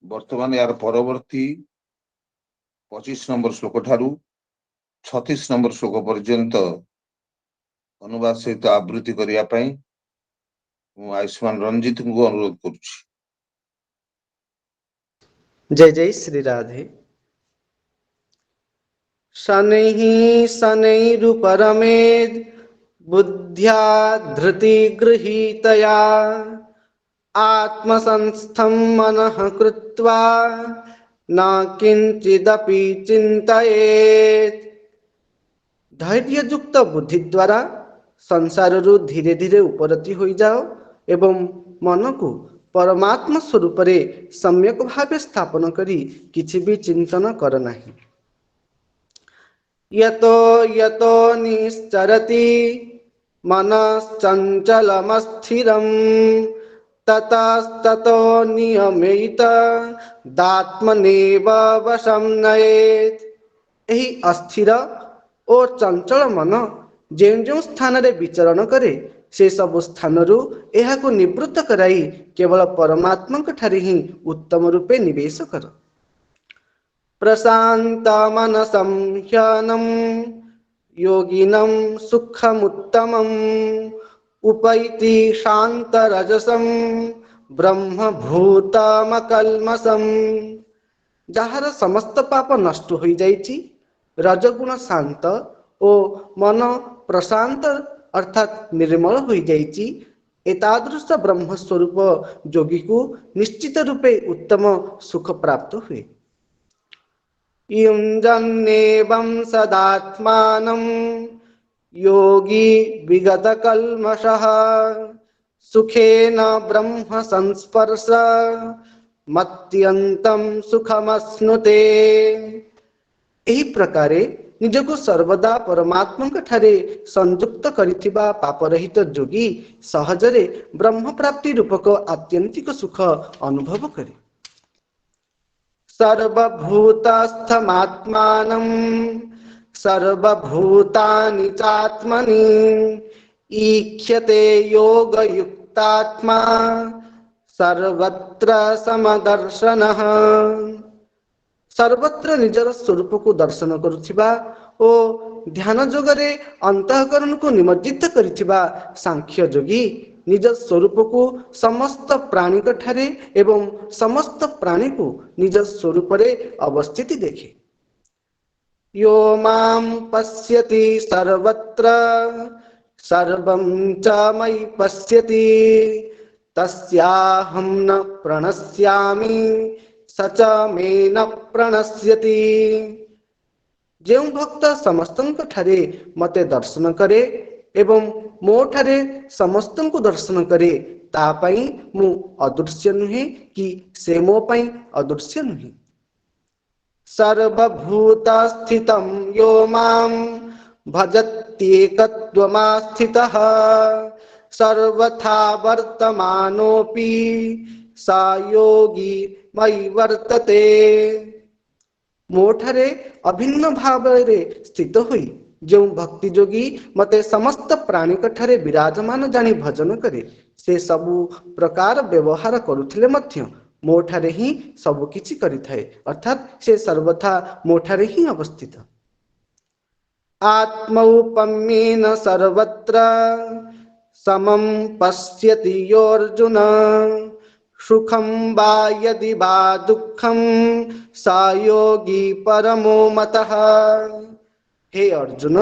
वर्तमान यार परवर्ती 25 नंबर श्लोक ठारू 36 नंबर श्लोक पर्यंत अनुवाद सहित आवृत्ति करिया पई मु आयुष्मान रंजित को अनुरोध करुछि। जय जय श्री राधे। शनैः शनैरुपरमेद् बुद्ध्या धृति गृहीतया आत्मसंस्थं मनः कृत्वा न किंचिदपि चिंतयेत्। धैर्ययुक्त बुद्धि द्वारा संसार रु धीरे धीरे उपरति हो जाओ एवं मन को परमात्मा स्वरूप रे सम्यक भावे स्थापन करी किछि भी चिंतन कर नाही। यतो यतो निश्चरति मनश्चञ्चलमस्थिरं ततस्ततो नियमेत दात्मनेव वशं नयेत्। एही अस्थिर और चंचल मन जो जो स्थान रे विचरण करे से सब स्थान रु एहाको निवृत्त कराई केवल परमात्मा ठारे ही उत्तम रूपे निवेश कर। प्रशांत मनसं ह्यानं योगिनं सुखमुत्तमम् उपैति शांतरजसं ब्रह्मभूतमकल्मषं। जहार समस्त पाप नष्ट हो जाइछि, रजगुण शांत ओ मन प्रशांत अर्थात निर्मल हो जाइछि, एतादृश ब्रह्म स्वरूप योगी को निश्चित रूपे उत्तम सुख प्राप्त हुए। युञ्जन्नेवं सदात्मानं योगी विगत कल्मषः सुखेन ब्रह्म संस्पर्श मत्यन्तं सुखमश्नुते। एही प्रकारे निजको सर्वदा परमात्मा ठारे संयुक्त करिथिबा पापरहित योगी सहजरे ब्रह्म प्राप्ति रूपक आत्यंतिक सुख अनुभव करे। सर्वभूतस्थमात्मानं सर्वभूतानि चात्मनि ईक्ष्यते योगयुक्तात्मा सर्वत्र समदर्शनः। सर्वत्र निजर स्वरूप को दर्शन करुथिबा ओ ध्यान जोगरे अंतःकरण को निमज्जित करिथिबा सांख्य योगी निज स्वरूप को समस्त प्राणी ठारे एवं समस्त प्राणी को निज स्वरूप रे अवस्थिति देखे। यो मां पश्यति सर्वत्र सर्वं च मयि पश्यति तस्याहं न प्रणश्यामि सच मे न प्रणश्यति। जो भक्त समस्तंक ठारे मते दर्शन करे एवं मो ठारे समस्तन को दर्शन करे ता पई मु अदृश्य नुहे कि से मो पई अदृश्य नुहे। सर्वभूत स्थितं यो मां भजत्येकत्वमास्थितः सर्वथा वर्तमानोऽपि सा योगी मयि वर्तते। मोठारे अभिन्न भाव रे स्थित हुई जो भक्ति जोगी मते समस्त प्राणी ठारे विराजमान जानी भजन करे से सबु प्रकार व्यवहार करुथिले मध्य मोठारे ही सबु किछि करिथाए अर्थात से सर्वथा मोठारे ही अवस्थित। आत्मौपम्येन सर्वत्र समं पश्यति योऽर्जुन सुखं वा यदि वा दुःखं सा योगी परमो मतः। हे अर्जुन,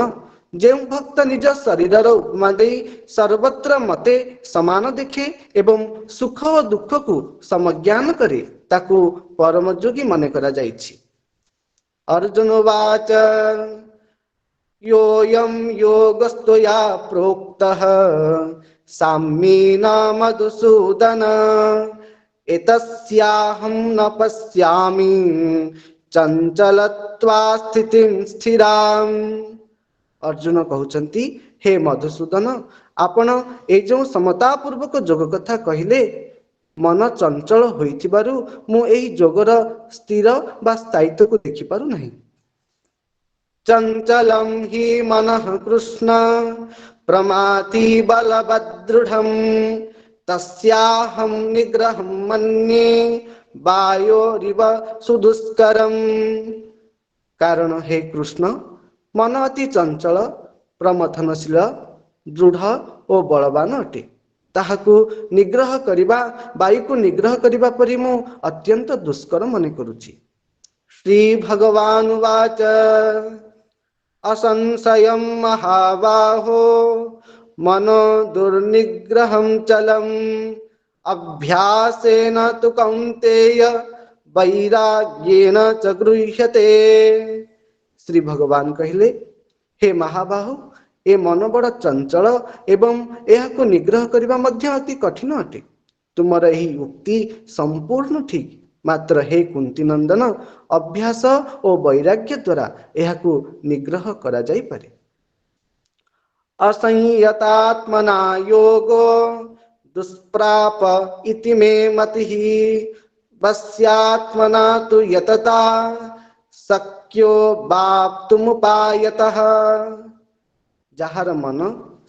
जो भक्त निज शरीरर उपमा दे सर्वत्र मते समान देखे एवं सुख और दुख को समज्ञान करे ताकू परम योगी मने करा जाइछि। अर्जुन वाच योऽयं योगस्त्वया प्रोक्तः साम्येन मधुसूदन एतस्याहं न पश्यामि चंचलत्वा स्थितिं स्थिराम। अर्जुन कहउचंती हे मधुसूदन, आपण ए जो समता पूर्वक जोग कथा कहिले मन चंचल होइथिबारु मु एही जोगर स्थिर बा स्थायित्व को देखि पारु नहीं। चंचलम हि मनः कृष्ण प्रमाति बलवदृढ़ं तस्याहं निग्रहं मन्ये वायोरिव सुदुष्करम्। कारण हे कृष्ण, मन अति चंचल, प्रमथनशील, दृढ़ और बलवान अटे। ताहाकु निग्रह करिबा, वायु को निग्रह करिबा परि मु अत्यंत दुष्कर मने करुछि। श्री भगवान वाच असंशयं महाबाहो मनो दुर्निग्रहं चलम् अभ्यासेन तु कौन्तेय वैराग्येन च गृह्यते। श्री भगवान कहले, हे महाबाहु, ए मन बड़ चंचल एवं एहाको निग्रह करिबा मध्य अति कठिन अटे। तुमर एही उक्ति संपूर्ण ठीक, मात्र हे कुंती नंदन, अभ्यास और वैराग्य द्वारा एहाको निग्रह करा जाई पारे। असंयतात्मना योगो दुष्प्राप इति मे मतिः वस्यात्मना तु यतता शक्यो वाप्तुमुपायतः। जहार मन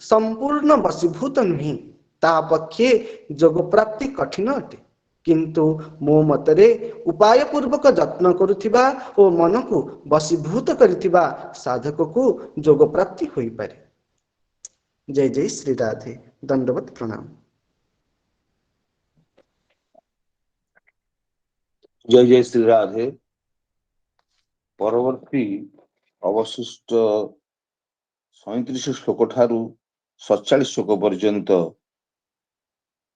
संपूर्ण वशीभूत नुहे ता पक्षे जोग प्राप्ति कठिन अटे, किंतु मो मतरे उपाय पूर्वक यत्न करुथिबा ओ मन को वशीभूत करिथिबा साधक को जोग प्राप्ति होई पारे। जय जय श्री राधे। दंडवत प्रणाम। जय जय श्री राधे। परवर्ती अवशिष्ट 37 श्लोक ठारू 47 श्लोक पर्यंत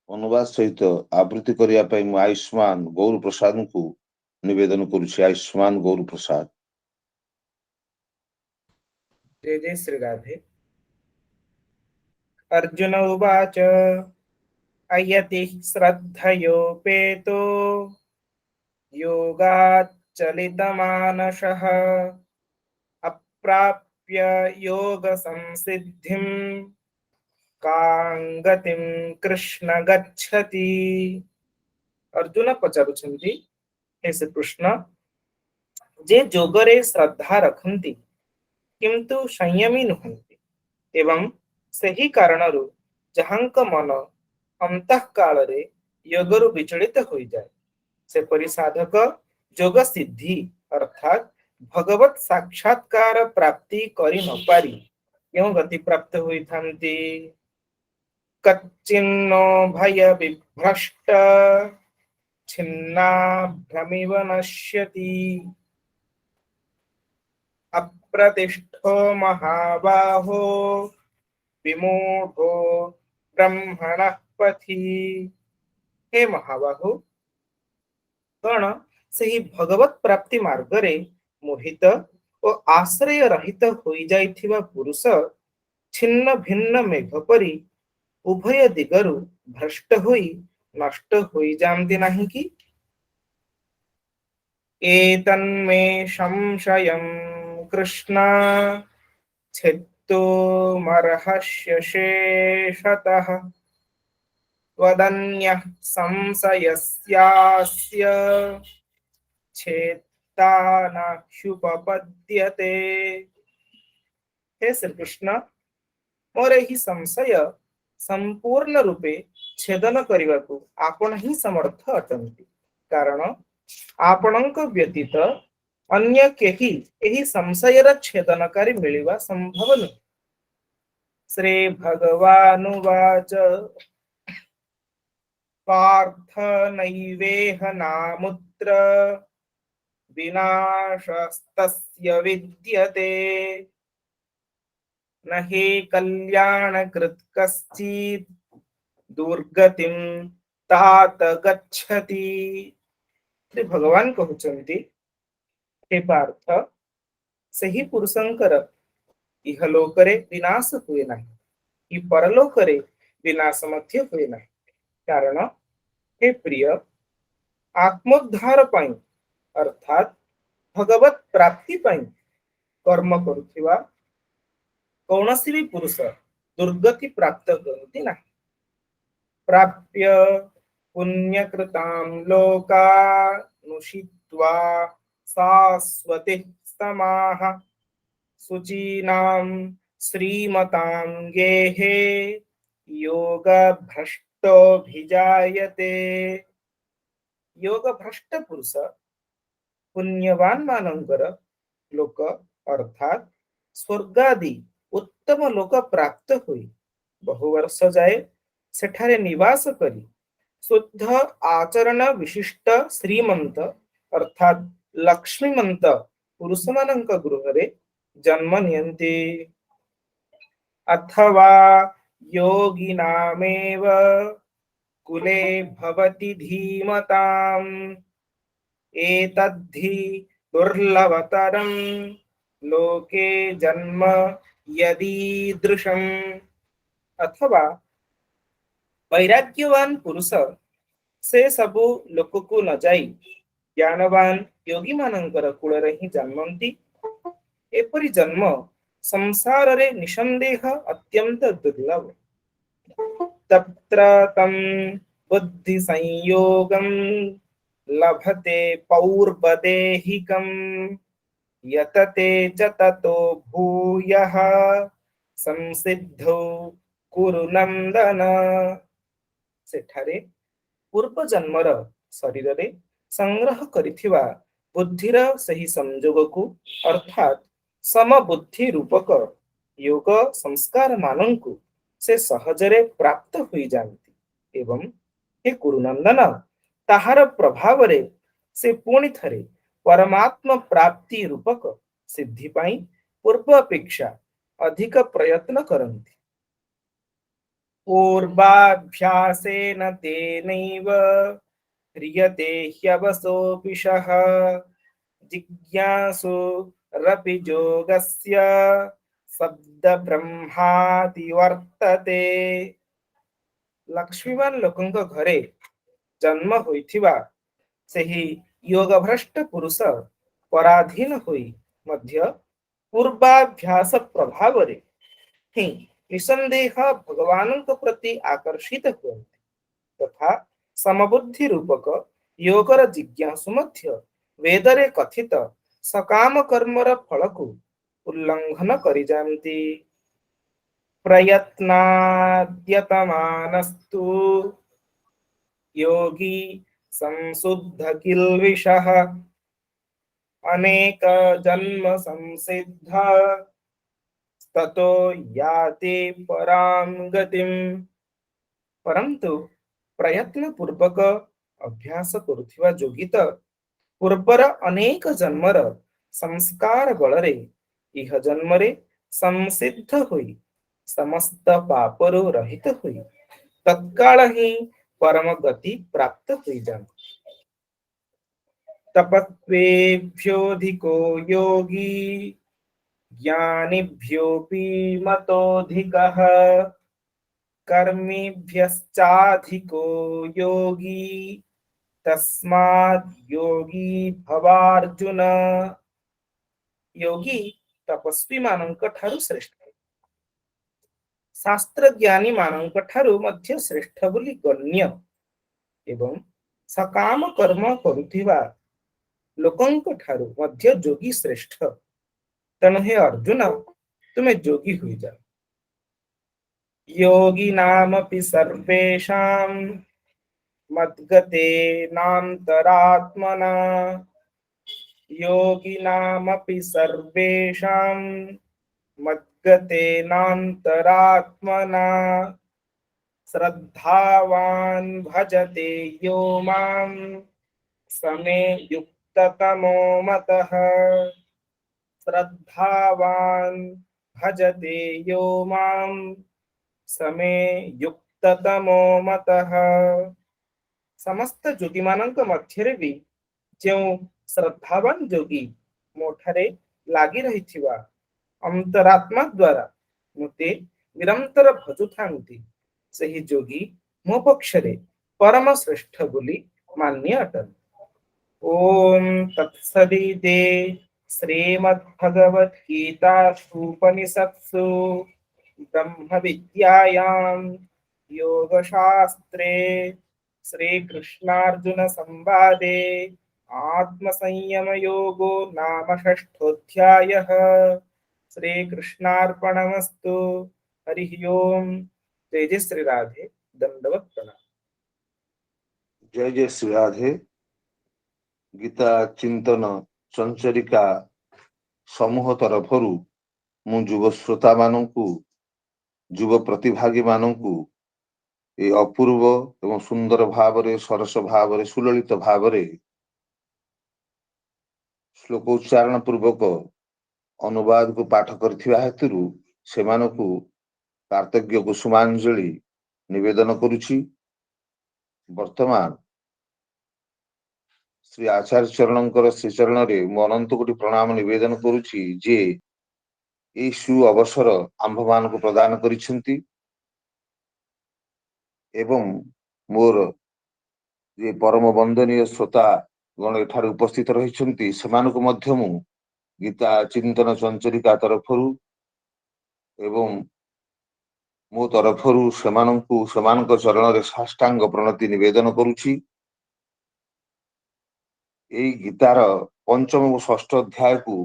अनुवाद सहित आवृत्ति करिया पई मु आयुष्मान गौर प्रसाद को निवेदन करुछि। आयुष्मान गौर प्रसाद। जय जय श्री राधे। अर्जुन उवाच अयति श्रद्धयोपेतो योगात् चलितमानसः अप्राप्य योग संसिद्धिं कां गतिं कृष्ण गच्छति। अर्जुन पचारुछन्ति, हे श्री कृष्ण, जे जोगरे श्रद्धा रखन्ति किंतु संयमी नुहन्ति एवं सही कारणरु जहांक मन अंतःकाल रे योगरु विचलित होई जाए, सेपरि साधक जोग सिद्धि अर्थात भगवत साक्षात्कार प्राप्ति करि न पारि क्यों गति प्राप्त होई थांती। कच्चिन्नो भय विभ्रष्ट छिन्ना भ्रमिव नश्यति अप्रतिष्ठो महाबाहो विमूढ़ो ब्रह्मणः पथि। हे महाबाहु, कौन सही भगवत प्राप्ति मार्ग रे मोहित और आश्रय रहित होई जाइथिबा पुरुष छिन्न भिन्न मेघ परि उभय दिगरु भ्रष्ट होई नष्ट होई जामति नहीं कि। एतन्मे संशयं कृष्ण छित्तो मर्हस्य शेषतः त्वदन्यः संशयस्यास्य छेत्ता नाह्युपपद्यते। हे श्री कृष्ण, मोर ही संशय संपूर्ण रूपे छेदन करने को आपण ही समर्थ अटंती, कारण आपणक व्यतीत अन्य केही एही संशयर छेदनकारी मिलिवा संभव नहीं। श्री भगवानुवाच पार्थ नैवेह नामुत्र विनाशस्तस्य विद्यते न हि कल्याणकृत् कश्चित् दुर्गतिं तात गच्छति। श्री भगवान कहउचंती, हे पार्थ, सही पुरुषंकर इहलोकरे विनाश हुए नहीं, कि परलोकरे विनाश मध्य हुए नहीं। कारण हे प्रिय, आत्मोद्धार पाई अर्थात भगवत प्राप्ति पाई कर्म करुथिबा कौनसी भी पुरुष दुर्गति प्राप्त करती नहीं। प्राप्य पुण्यकृतां लोकानुषित्वा शाश्वतिः समाः शुचीनां श्रीमतां गेहे योग भ्रष्ट भक्तोऽभिजायते। योग भ्रष्ट पुरुष पुण्यवान मानकर लोक अर्थात स्वर्गादि उत्तम लोक प्राप्त हुई बहु वर्ष जाए सेठारे निवास करी शुद्ध आचरण विशिष्ट श्रीमंत अर्थात लक्ष्मीमंत पुरुष मानक गृहरे जन्म नियन्ति। अथवा योगिनामेव कुले भवति धीमताम् एतद्धि दुर्लभतरं लोके जन्म यदीदृशम्। अथवा वैराग्यवान पुरुष से सबु लोक को न जाई ज्ञानवान योगी मानकर कूଳରେ ହିଁ ଜନ୍ମନ୍ତି। एपरि जन्म संसार रे निसंदेह अत्यंत दुर्लभ। तत्र तं बुद्धि संयोगं लभते पौर्वदेहिकं यतते च ततो भूयः संसिद्धौ कुरु नंदन। सेठारे पूर्व जन्मर शरीर रे संग्रह करिथिबा बुद्धिर सही संजोग को अर्थात समबुद्धि रूपक योग संस्कार मानंकु से सहजरे प्राप्त हुई जानती एवं हे कुरुनंदन ताहार प्रभाव रे से पुणी थरे परमात्म प्राप्ति रूपक सिद्धि पाई पूर्व अपेक्षा अधिक प्रयत्न करन्ति। पूर्वाभ्यासेन तेनैव ह्रियते ह्यवसोऽपिशः जिज्ञासु रपि योगस्य शब्द ब्रह्माति वर्तते। लक्ष्मीवान लोकंक घरे जन्म होइथिबा सेही योग भ्रष्ट पुरुष पराधीन होई मध्य पूर्वाभ्यास प्रभाव रे ही निसंदेह भगवानक प्रति आकर्षित हुअन्ति तथा समबुद्धि रूपक योगर जिज्ञासु मध्य वेदरे कथित सकाम कर्मर फल को उल्लंघन करि जानती। प्रयत्नाद्यतमानस्तु योगी संशुद्ध किल्बिषः अनेक जन्म संसिद्ध ततो याति परां गतिम्। परंतु प्रयत्न पूर्वक अभ्यास करुथिबा योगी तो पूर्वर अनेक जन्मर संस्कार बलरे इह जन्मरे संसिद्ध हुई समस्त पापरु रहित हुई तत्काल ही परम गति प्राप्त हुई जान। तपस्वेभ्योऽधिको योगी ज्ञानिभ्योऽपि मतोऽधिकः कर्मिभ्यश्चाधिको योगी तस्माद् योगी भवार्जुन। योगी तपस्वी मानक ठारु श्रेष्ठ शास्त्र ज्ञानी मानक ठारु मध्य श्रेष्ठ बोली गण्य एवं सकाम कर्म करुथिबा लोकंक ठारु मध्य योगी श्रेष्ठ। तेणु हे अर्जुन तुम्हें योगी हुई जा। योगी नामपि सर्वेषां मद्गते नान्तरात्मना योगी नामपि सर्वेषां मद्गते नान्तरात्मना श्रद्धावान् भजते यो मां समे युक्ततमो मतः। श्रद्धावान् भजते यो मां समे युक्ततमो मतः। समस्त योगी मानक मध्यरे भी जो श्रद्धावान योगी मोठारे लागी रहिथिबा अंतरात्मा द्वारा मुते निरंतर भजुथांती सही योगी मो पक्षरे परम श्रेष्ठ बोली मान्य अटन। ओम तत्सदिते श्रीमद्भगवद्गीतासूपनिषत्सु ब्रह्म विद्यायां योगशास्त्रे श्री कृष्णार्जुन संवादे आत्म संयम योगो नाम षष्ठोऽध्यायः। श्री कृष्णार्पणमस्तु। हरि ओम। जय जय श्री राधे। दंडवत प्रणाम। जय जय श्री राधे। गीता चिंतन संचरिका समूह तरफरु मु युव श्रोता मानू युव प्रतिभागी मानू ए अपूर्व एवं सुंदर भावरे सरस भावरे सुललित भावरे श्लोक उच्चारण पूर्वक अनुवाद को पाठ करथिबा हेतुरु सेमानकु कार्तज्ञ कुसुमांजलि निवेदन करुछि। वर्तमान श्री आचार्य चरणंकर श्री चरण रे मु अनंत कोटि प्रणाम निवेदन करुछि जे ए सु अवसर आंभ मानक प्रदान करिसेंती एवं मोर जे परम वंदनीय श्रोता गण एठार उपस्थित रहिसेंती सेमानक मध्य मु गीता चिंतन संचरिका तरफरु एवं मो तरफरु सेमानंकु सेमानक चरण रे साष्टांग प्रणति निवेदन करुछि। एई गीतार पंचम और षष्ठ अध्याय को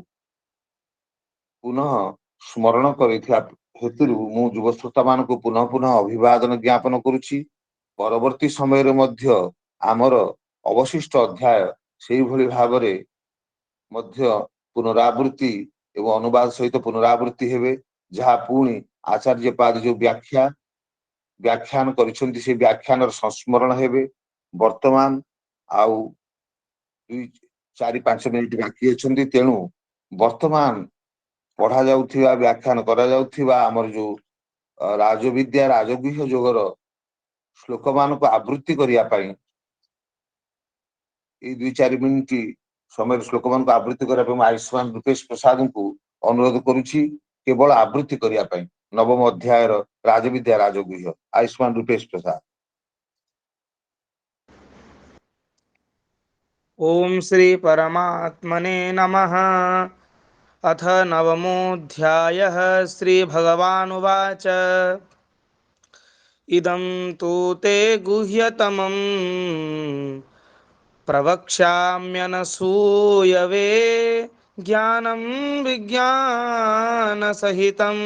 पुनः स्मरण करिथिया हेतुरु मु युव श्रोता मानक पुनः पुनः अभिवादन ज्ञापन करुछि। परवर्ती समय रे मध्य आमर अवशिष्ट अध्याय सेही भली भाबरे मध्य पुनरावृत्ति एवं अनुवाद सहित पुनरावृत्ति हेबे जहा पुणी आचार्य पाद जो व्याख्यान करिसेंती से व्याख्यान संस्मरण हेबे। वर्तमान आउ 4-5 मिनिट बाकी अछंती तेणु वर्तमान पढ़ा जाउथिबा व्याख्यान करा जाउथिबा हमर जो राजविद्या राजगुह्य जोगर श्लोक मान को आवृत्ति करिया पई ए 2-4 मिनिट समय श्लोक मान को आवृत्ति करिया पई आयुष्मान रूपेश प्रसाद को अनुरोध करूछि केवल आवृत्ति करिया पई नवम अध्याय राजविद्या राजगुह्य आयुष्मान रूपेश प्रसाद। ओम श्री परमात्मने नमः। अथ नवमोऽध्यायः श्रीभगवानुवाच इदं तु ते गुह्यतमं प्रवक्ष्याम्यनसूयवे ज्ञानं विज्ञानसहितं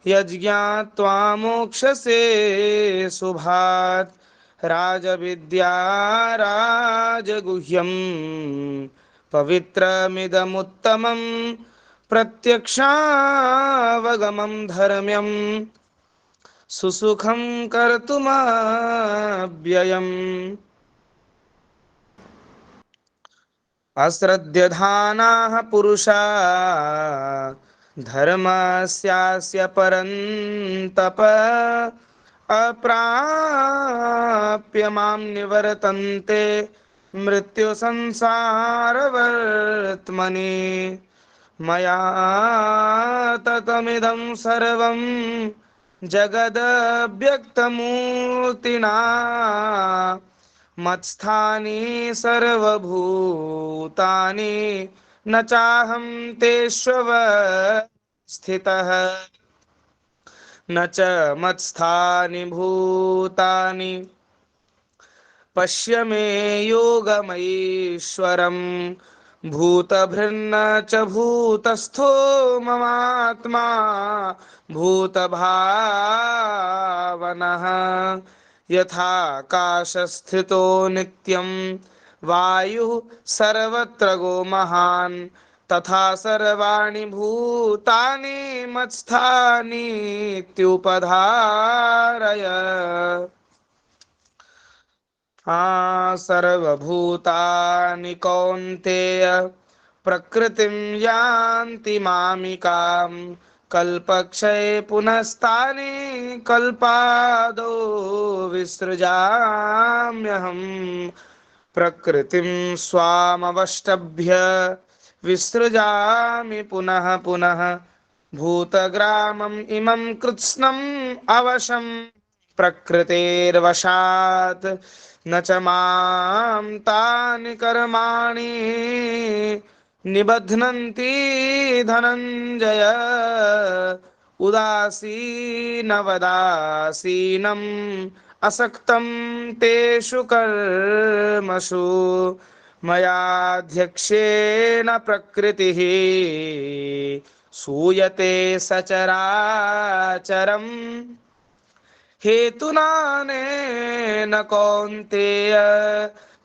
यज्ञात्वा मोक्षसे शुभात् राजविद्या राजगुह्यं पवित्रमिदमुत्तमं प्रत्यक्षावगमं धर्म्यं सुसुखं कर्तुमव्ययम् अश्रद्धधानाः पुरुषा धर्मस्यास्य परन्तप अप्राप्य मां निवर्तन्ते मृत्युसंसारवर्त्मनि मया ततमिदं सर्वं जगदव्यक्तमूर्तिना मत्स्थानि सर्वभूतानि न चाहं तेष्वस्थितः न च मत्स्थानि भूतानि पश्य मे योगमैश्वरम् भूतभृन्न च भूतस्थो ममात्मा भूतभावनः यथाकाशस्थितो नित्यं वायुः सर्वत्र गो महान् तथा सर्वाणि भूतानि मत्स्थानि इत्युपधारय। सर्वभूतानि कौन्तेय प्रकृतिं यान्ति मामिकाम् कल्पक्षये पुनस्तानि कल्पादो विसृजाम्यहम् प्रकृतिं स्वामवष्टभ्य विसृजामि पुनः पुनः भूतग्रामम् इमं कृत्स्नम् अवशं प्रकृतेर्वशात् न च मां तानि कर्माणि निबध्नन्ति धनञ्जय उदासीनवदासीनम् असक्तं तेषु कर्मसु मयाध्यक्षेण प्रकृतिः सूयते सचराचरम् हेतुनानेन कौन्तेय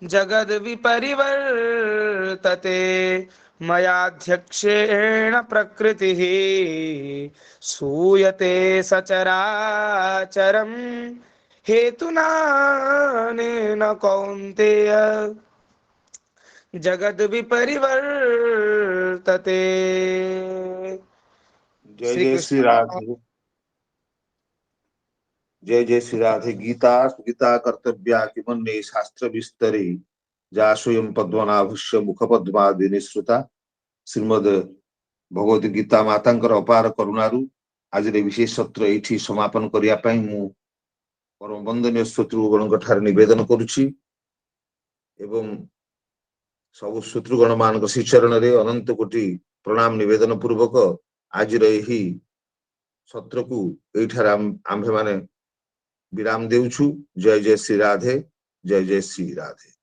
जगद् विपरिवर्तते मयाध्यक्षेण प्रकृतिः सूयते सचराचरम् हेतुनानेन कौन्तेय जगद् विपरिवर्तते। जय श्री जय कृष्ण। श्री राधे। जय जय श्री राधे। गीता गीता कर्तव्या किमन्ये शास्त्र विस्तरे जा स्वयं पद्मनाभस्य मुखपद्मादि निःसृता। श्रीमद भगवत गीता मातांकर अपार करुणारू आज विशेष सत्र एठी समापन करिया पई मु परम वंदनीय श्रोतृगण ठारे निवेदन करुछि एवं सब श्रोतृगण मान श्री चरण रे अनंत कोटि प्रणाम निवेदन पूर्वक आज रही सत्र को एठार आम्भे माने विराम देउछु। जय जय श्री राधे। जय जय श्री राधे।